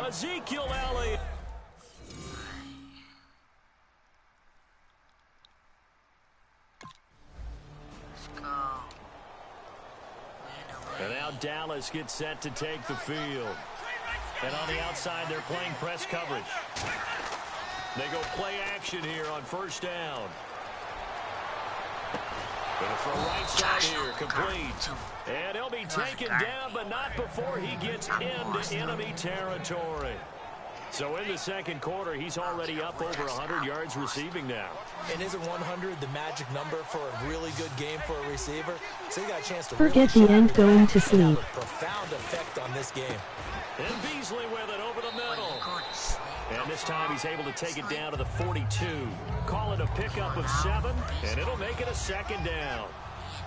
Ezekiel Elliott. Dallas gets set to take the field. And on the outside, they're playing press coverage. They go play action here on first down. Gonna throw right side here, complete. And he'll be taken down, but not before he gets into enemy territory. So in the second quarter, he's already up over 100 yards receiving now. And isn't 100 the magic number for a really good game for a receiver? So he got a chance to Forget really the end going to have sleep. a profound effect on this game. And Beasley with it over the middle. And this time he's able to take it down to the 42. Call it a pickup of 7, and it'll make it a second down.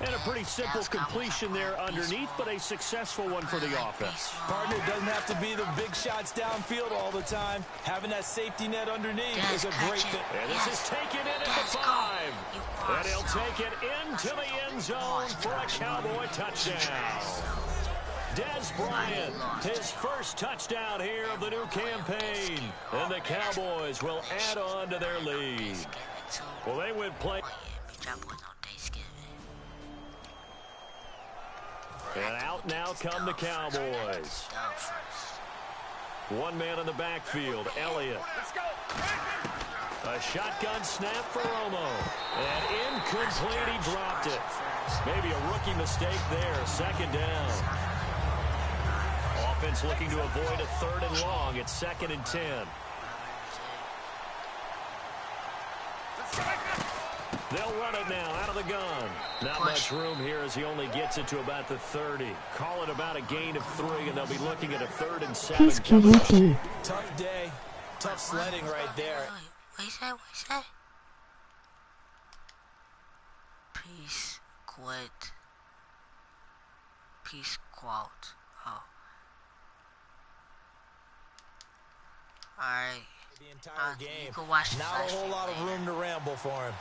And a pretty simple completion there underneath, but a successful one for the offense. Partner, doesn't have to be the big shots downfield all the time. Having that safety net underneath is a great thing. And this is taken in at the 5. And he'll take it into the end zone for a Cowboy touchdown. Des Bryant, his first touchdown here of the new campaign. And the Cowboys will add on to their lead. Well, they would play. And out now come the Cowboys. One man in the backfield, Elliott. A shotgun snap for Romo. And incomplete, he dropped it. Maybe a rookie mistake there, second down. Offense looking to avoid a 3rd and long. It's 2nd and 10. They'll run it now out of the gun. Not much room here as he only gets it to about the 30. Call it about a gain of 3, and they'll be looking at a 3rd and 7. Peace QUT. Tough day. Tough sledding right there. What is that? What is that? Peace, quit. Peace, quote. Oh. Alright. The entire game. You can watch Not a whole lot of room to ramble for him.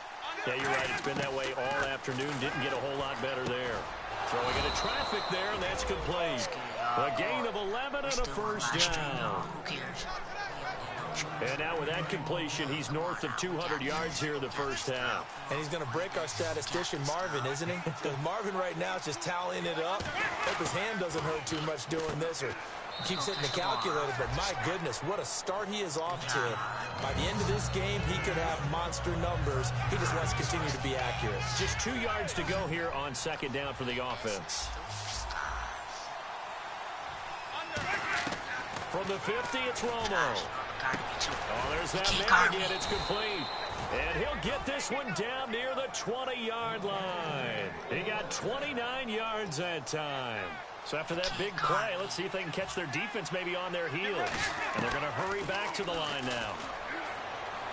Yeah, you're right. It's been that way all afternoon. Didn't get a whole lot better there. Throwing into traffic there, and that's complete. A gain of 11 and a first down. Who cares? And now with that completion, he's north of 200 yards here in the first half. And he's going to break our statistician, Marvin, isn't he? Because Marvin right now is just tallying it up. Hope his hand doesn't hurt too much doing this, or keeps hitting the calculator. But my goodness, what a start he is off to. By the end of this game, he could have monster numbers. He just wants to continue to be accurate. Just 2 yards to go here on second down for the offense. From the 50, it's Romo. Oh, there's that man again. It's complete. And he'll get this one down near the 20-yard line. He got 29 yards that time. So after that big play, let's see if they can catch their defense maybe on their heels. And they're going to hurry back to the line now.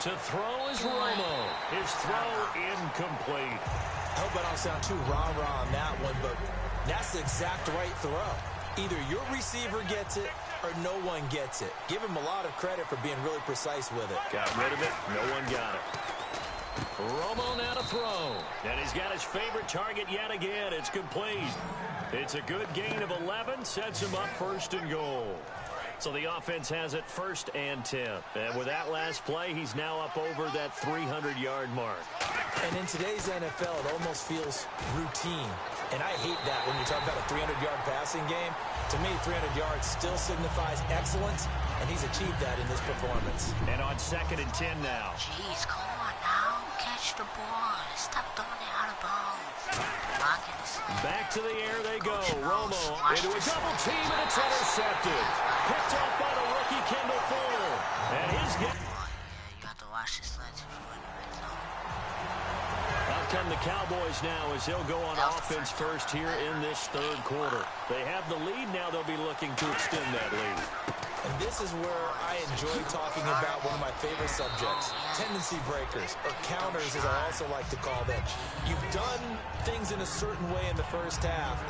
To throw is Romo. His throw incomplete. I hope I don't sound too rah-rah on that one, but that's the exact right throw. Either your receiver gets it or no one gets it. Give him a lot of credit for being really precise with it. Got rid of it. No one got it. Romo now to throw. And he's got his favorite target yet again. It's complete. It's a good gain of 11. Sets him up 1st and goal. So the offense has it 1st and 10. And with that last play, he's now up over that 300-yard mark. And in today's NFL, it almost feels routine. And I hate that when you talk about a 300-yard passing game. To me, 300 yards still signifies excellence, and he's achieved that in this performance. And on 2nd and 10 now. Jeez, come on now. Catch the ball. Stop throwing it out of bounds. Back to the air they go. Romo into a double team, and it's intercepted. Picked off by the rookie Kendall Fuller. And his game. You have to watch this legend for the red zone. Out come the Cowboys now as they'll go on offense first here in this 3rd quarter. They have the lead now. They'll be looking to extend that lead. And this is where I enjoy talking about one of my favorite subjects, tendency breakers, or counters as I also like to call them. You've done things in a certain way in the first half,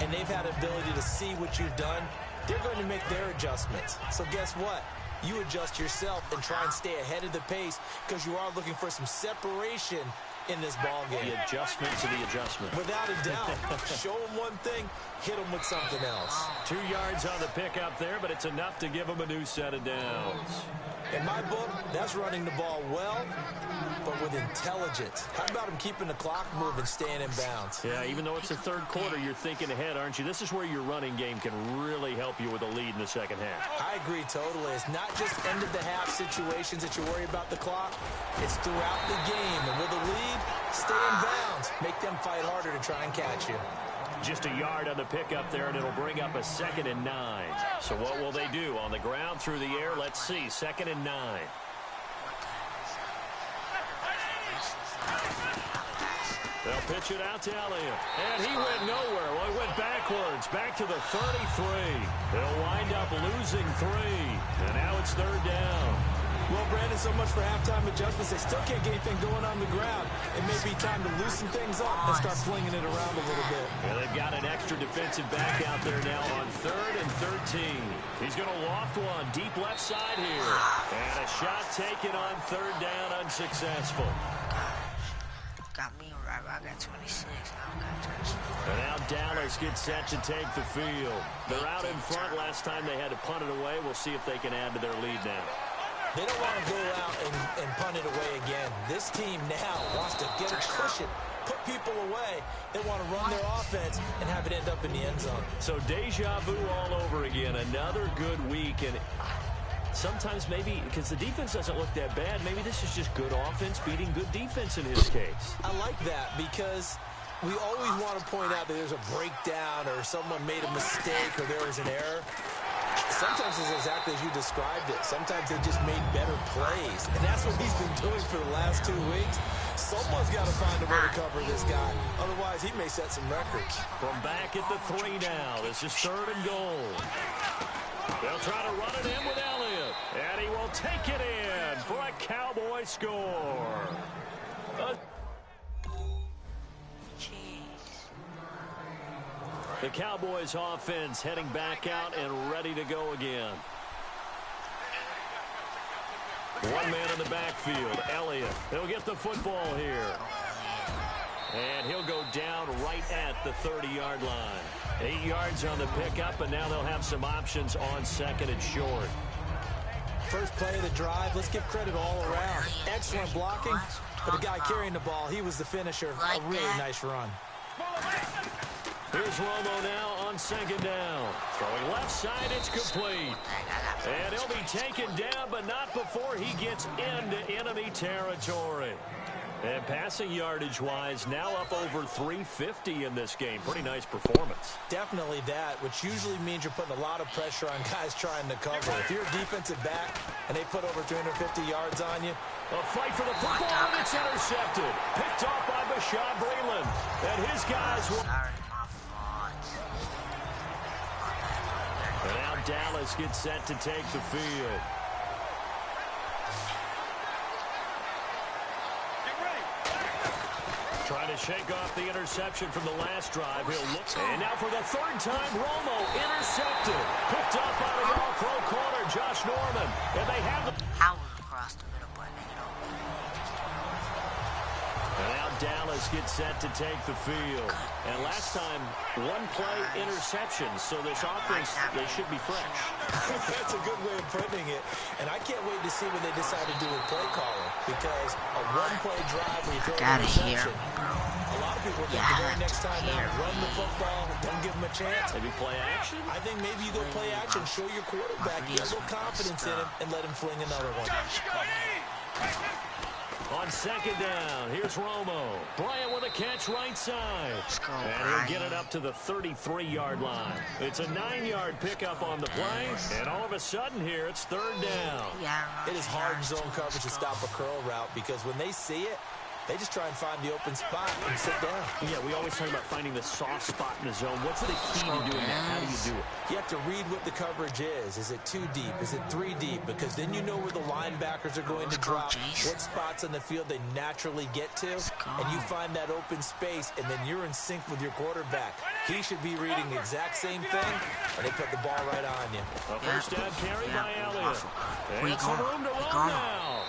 and they've had ability to see what you've done. They're going to make their adjustments. So guess what? You adjust yourself and try and stay ahead of the pace because you are looking for some separation in this ball game. The adjustment to the adjustment. Without a doubt. Show them one thing, hit them with something else. 2 yards on the pickup there, but it's enough to give them a new set of downs. In my book, that's running the ball well, but with intelligence. How about him keeping the clock moving, staying in bounds? Yeah, even though it's the third quarter, you're thinking ahead, aren't you? This is where your running game can really help you with a lead in the second half. I agree totally. It's not just end-of-the-half situations that you worry about the clock. It's throughout the game. And with a lead, stay in bounds. Make them fight harder to try and catch you. Just a yard on the pickup there, and it'll bring up a 2nd and 9. So what will they do? On the ground, through the air, let's see. 2nd and 9. They'll pitch it out to Elliott. And he went nowhere. Well, he went backwards. Back to the 33. They'll wind up losing 3. And now it's 3rd down. Well, Brandon, so much for halftime adjustments. They still can't get anything going on the ground. It may be time to loosen things up and start flinging it around a little bit. Yeah, they've got an extra defensive back out there now on 3rd and 13. He's going to loft one deep left side here. And a shot taken on 3rd down, unsuccessful. Got me right. I got 26. Now I got 26. And now Dallas gets set to take the field. They're out in front. Last time they had to punt it away. We'll see if they can add to their lead now. They don't want to go out and punt it away again. This team now wants to get a cushion, put people away. They want to run their offense and have it end up in the end zone. So deja vu all over again. Another good week. And sometimes maybe, because the defense doesn't look that bad, maybe this is just good offense beating good defense in his case. I like that because we always want to point out that there's a breakdown or someone made a mistake or there was an error. Sometimes it's exactly as you described it. Sometimes they just made better plays. And that's what he's been doing for the last 2 weeks. Someone's got to find a way to cover this guy. Otherwise, he may set some records. From back at the 3 now. This is 3rd and goal. They'll try to run it in with Elliott. And he will take it in for a Cowboy score. The Cowboys offense heading back out and ready to go again. One man in the backfield, Elliott. He'll get the football here. And he'll go down right at the 30-yard line. 8 yards on the pickup, and now they'll have some options on 2nd and short. First play of the drive, let's give credit all around. Excellent blocking, but the guy carrying the ball, he was the finisher. A really nice run. Here's Romo now on 2nd down. Throwing left side, it's complete. And he'll be taken down, but not before he gets into enemy territory. And passing yardage-wise, now up over 350 in this game. Pretty nice performance. Definitely that, which usually means you're putting a lot of pressure on guys trying to cover. If you're a defensive back and they put over 350 yards on you. A fight for the football, and it's intercepted. Picked off by Bashaud Breeland. And his guys will... And now Dallas gets set to take the field. Trying to shake off the interception from the last drive. He'll look. And now for the 3rd time, Romo intercepted. Picked up by the all-pro corner, Josh Norman. And they have the... I was across the middle, but And now Dallas gets set to take the field. And last time, 1 play interception. So this offense, they should be fresh. That's a good way of putting it. And I can't wait to see what they decide to do with play calling. Because a 1-play drive where you throw an interception, a lot of people think the very next time now, run the football, don't give them a chance. Maybe play action? I think maybe you go play action, show your quarterback, get a little confidence in him, and let him fling another one. On 2nd down, here's Romo. Bryant with a catch right side. And he'll get it up to the 33-yard line. It's a 9-yard pickup on the play. And all of a sudden here, it's 3rd down. It is hard zone coverage to stop a curl route because when they see it, they just try and find the open spot and sit down. Yeah, we always talk about finding the soft spot in the zone. What's the key to doing that? How do you do it? You have to read what the coverage is. Is it 2 deep? Is it 3 deep? Because then you know where the linebackers are going to drop, what spots on the field they naturally get to, and you find that open space, and then you're in sync with your quarterback. He should be reading the exact same thing, and they put the ball right on you. A first down carry by Elliott. And some room to run now.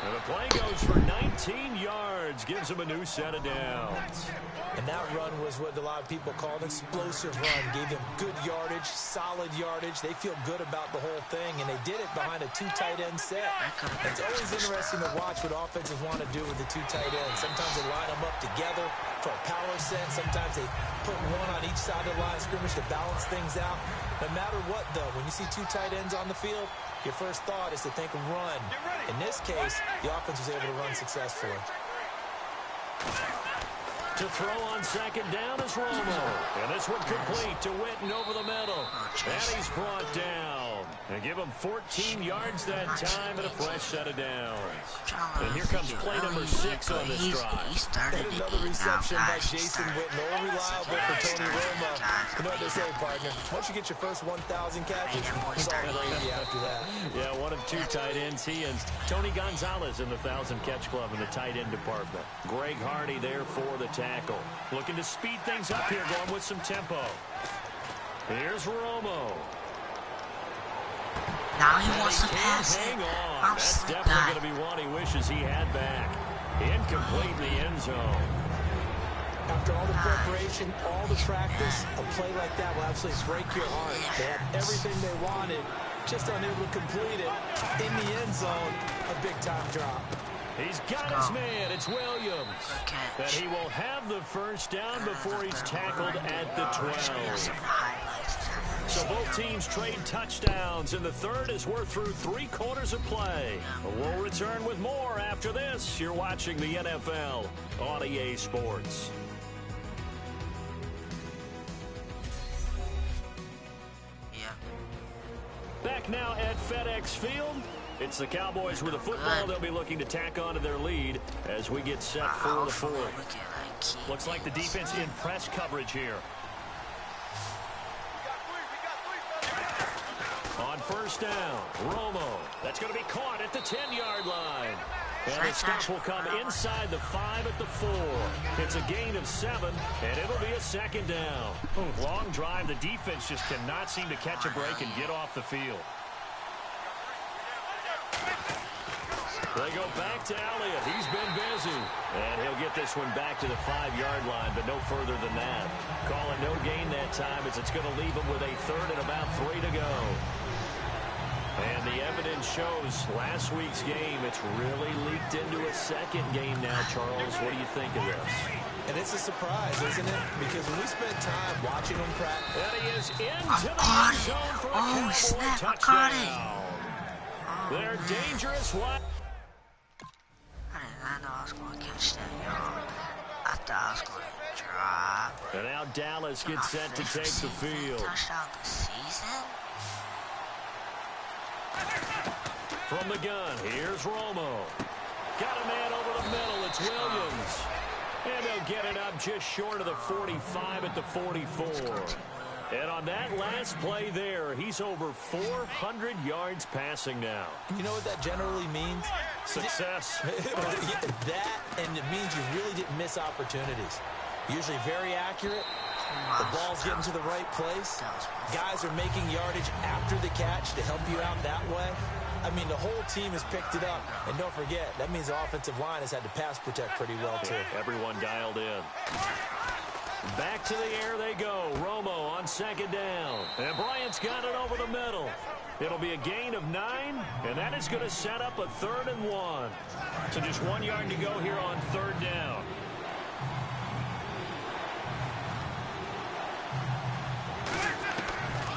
And the play goes for 19 yards, gives him a new set of downs. And that run was what a lot of people call an explosive run. Gave them good yardage, solid yardage. They feel good about the whole thing, and they did it behind a 2 tight end set. It's always interesting to watch what offenses want to do with the 2 tight ends. Sometimes they line them up together for a power set. Sometimes they put one on each side of the line of scrimmage to balance things out. No matter what, though, when you see 2 tight ends on the field, your first thought is to think of run. In this case, the offense was able to run successfully. To throw on second down is Romo. And this one complete to Witten over the middle. And he's brought down. And give him 14 yards that time and a fresh set of downs. And here comes play number 6 on this drive. And another reception by Jason Witten. All reliable for Tony Romo. You know what they say, partner? Once you get your first 1,000 catches, it's all gravy after that. Yeah, one of 2 tight ends. He and Tony Gonzalez in the 1,000-catch club in the tight end department. Greg Hardy there for the tackle. Looking to speed things up here, going with some tempo. Here's Romo. Now he wants to pass it. Hang on. That's definitely going to be one he wishes he had back. Incomplete in the end zone. After all the preparation, all the practice, a play like that will absolutely break your heart. They had everything they wanted, just unable to complete it. In the end zone, a big-time drop. He's got his man. It's Williams. And he will have the first down before he's tackled at the 12. So both teams trade touchdowns in the third as we're through 3 quarters of play. We'll return with more after this. You're watching the NFL on EA Sports. Back now at FedEx Field. It's the Cowboys with the football. They'll be looking to tack on to their lead as we get set for the fourth. Looks like the defense in press coverage here. On first down, Romo. That's going to be caught at the 10-yard line. And the stop will come inside the 5 at the 4. It's a gain of 7, and it'll be a second down. Long drive. The defense just cannot seem to catch a break and get off the field. They go back to Elliott. He's been busy. And he'll get this one back to the 5-yard line, but no further than that. Call it no gain that time as it's going to leave him with a third and about 3 to go. And the evidence shows last week's game, it's really leaked into a second game now, Charles. What do you think of this? And it's a surprise, isn't it? Because when we spend time watching them practice. And he is into the end zone for a Cowboy touchdown. They're dangerous. What? I know I was going to catch that, y'all. I thought I was going to drop. And now Dallas gets set to take the field. Touchdown this season? From the gun, here's Romo. Got a man over the middle. It's Williams. And they'll get it up just short of the 45 at the 44. And on that last play there, he's over 400 yards passing now. You know what that generally means? Success. That, and it means you really didn't miss opportunities. Usually very accurate. The ball's getting to the right place. Guys are making yardage after the catch to help you out that way. I mean, the whole team has picked it up. And don't forget, that means the offensive line has had to pass protect pretty well, too. Everyone dialed in. Back to the air they go. Romo on second down. And Bryant's got it over the middle. It'll be a gain of 9, and that is going to set up a 3rd and 1. So just 1 yard to go here on 3rd down.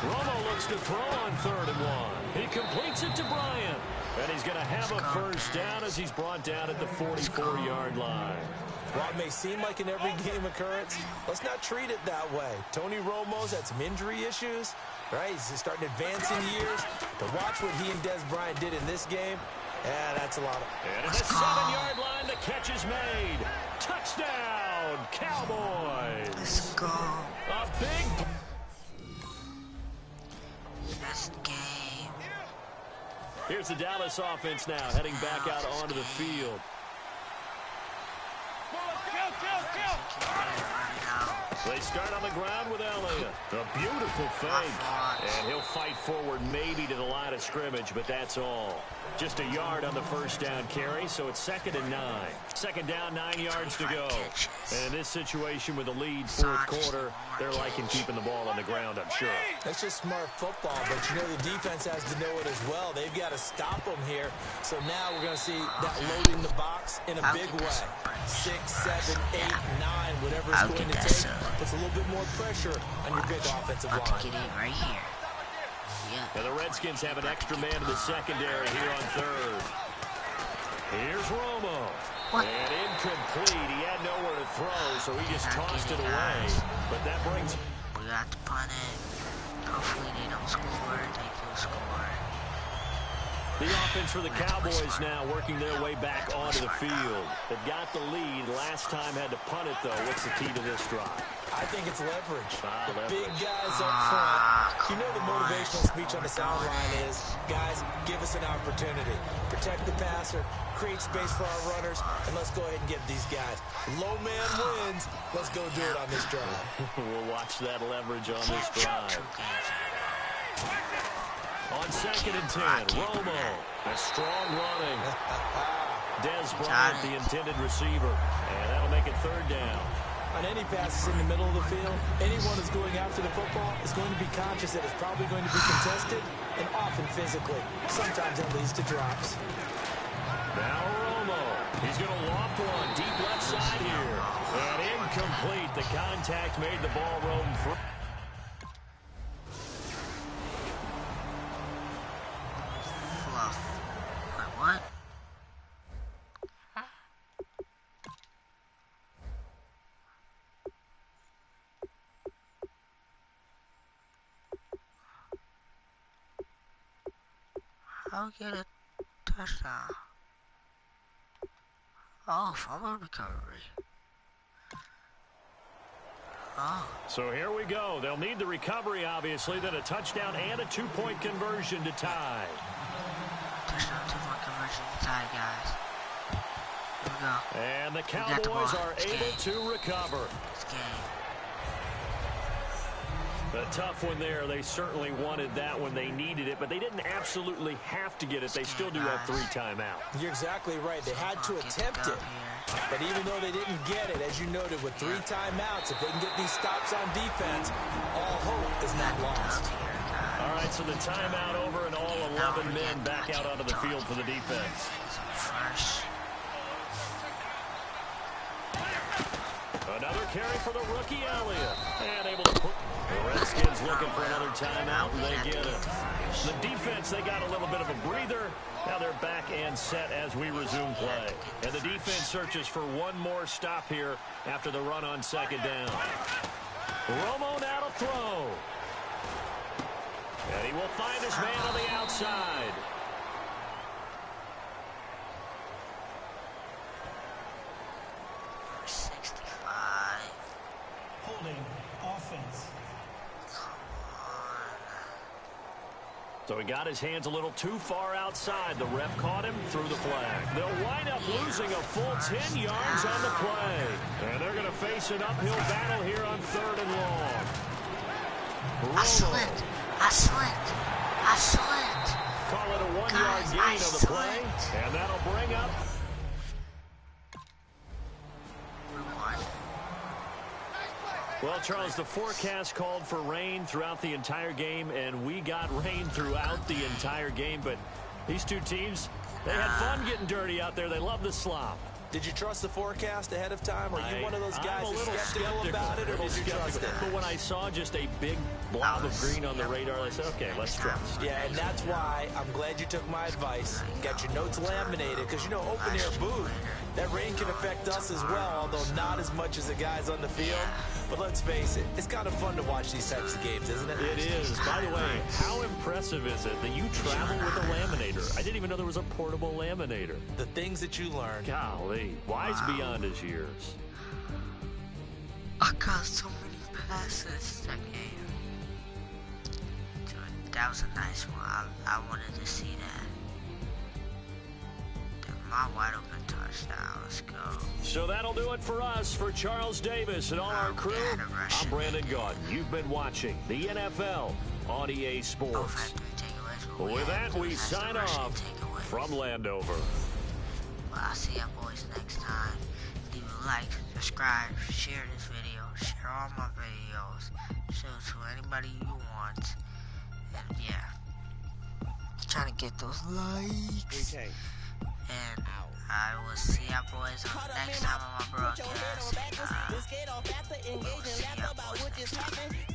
Romo looks to throw on 3rd and 1. He completes it to Bryant. And he's going to have a first down as he's brought down at the 44-yard line. While it may seem like an every game occurrence, let's not treat it that way. Tony Romo's had some injury issues, right? He's starting to advance in years. To watch what he and Des Bryant did in this game, yeah, that's a lot of... And at the 7-yard line, the catch is made. Touchdown, Cowboys. Let's go. A big... Best game. Here's the Dallas offense now, heading back out onto the field. They start on the ground with Elliott. A beautiful fake. And he'll fight forward maybe to the line of scrimmage, but that's all. Just a yard on the first down carry, so it's 2nd and 9. 2nd down, 9 yards to go. And in this situation with the lead, fourth quarter, they're liking keeping the ball on the ground, I'm sure. That's just smart football, but you know the defense has to know it as well. They've got to stop them here. So now we're going to see that loading the box in a big way. 6, 7, 8, 9, whatever it's going to take. Puts a little bit more pressure on your big offensive line. Get in right here. Yeah. And the Redskins have an extra man in the secondary here on 3rd. Here's Romo. What? And incomplete. He had nowhere to throw, so he just tossed it away. But that brings... We got to punt it. Hopefully they don't score. They do score. The offense for the Cowboys now working their way back onto the field. They've got the lead. Last time had to punt it, though. What's the key to this drive? I think it's leverage. The Leverage. big guys up front. You know the motivational speech on the sideline is, guys, give us an opportunity. Protect the passer, create space for our runners, and let's go ahead and get these guys. Low man wins. Let's go do it on this drive. We'll watch that leverage on this drive. On 2nd and 10, Romo. A strong running. Des Bryant, the intended receiver. And that'll make it 3rd down. On any passes in the middle of the field, anyone who's going after the football is going to be conscious that it's probably going to be contested and often physically. Sometimes it leads to drops. Now Romo. He's going to loft one deep left side here. And incomplete. The contact made the ball roam free. What? I'll get a touchdown. Oh, fumble recovery. Oh. So here we go. They'll need the recovery, obviously, then a touchdown and a 2-point conversion to tie. Touchdown, 2-point conversion to tie, guys. Here we go. And the Cowboys are able to recover. This game. A tough one there. They certainly wanted that when they needed it, but they didn't absolutely have to get it. They still do have 3 timeouts. You're exactly right. They had to attempt it. But even though they didn't get it, as you noted, with 3 timeouts, if they can get these stops on defense, all hope is not lost. All right, so the timeout over and all 11 men back out onto the field for the defense. Another carry for the rookie Elliott. And able to put the Redskins looking for another timeout, and they get it. The defense, they got a little bit of a breather. Now they're back and set as we resume play. And the defense searches for one more stop here after the run on 2nd down. Romo now to throw. And he will find his man on the outside. Offense. So he got his hands a little too far outside. The ref caught him, threw the flag. They'll wind up losing a full 10 yards on the play. And they're going to face an uphill battle here on 3rd and long. I slipped. Call it a 1-yard gain on the play. And that'll bring up... Well, Charles, the forecast called for rain throughout the entire game, and we got rain throughout the entire game. But these two teams, they had fun getting dirty out there. They love the slop. Did you trust the forecast ahead of time? Are you one of those guys I'm a little skeptical about it, or did you trust it? But when I saw just a big blob of green on the radar, I said, okay, let's trust. Yeah, and that's why I'm glad you took my advice. Got your notes laminated, because, you know, open-air booth, that rain can affect us as well, although not as much as the guys on the field. But let's face it, it's kind of fun to watch these types of games, isn't it? It is. By the way, how impressive is it that you travel with a laminator? I didn't even know there was a portable laminator. The things that you learn. Golly, wise beyond his years. I got so many passes that game. That was a nice one. I wanted to see that. My wide open touchdown. Let's go. So that'll do it for us. For Charles Davis and all our crew, I'm Brandon Gaudin. You've been watching the NFL on EA Sports. With that, we sign off from Landover. Well, I'll see you boys next time. Leave a like, subscribe, share this video, share all my videos. Show it to anybody you want. And yeah, trying to get those likes. And I will see ya boys on the next time on my broadcast. We'll see ya boys next time.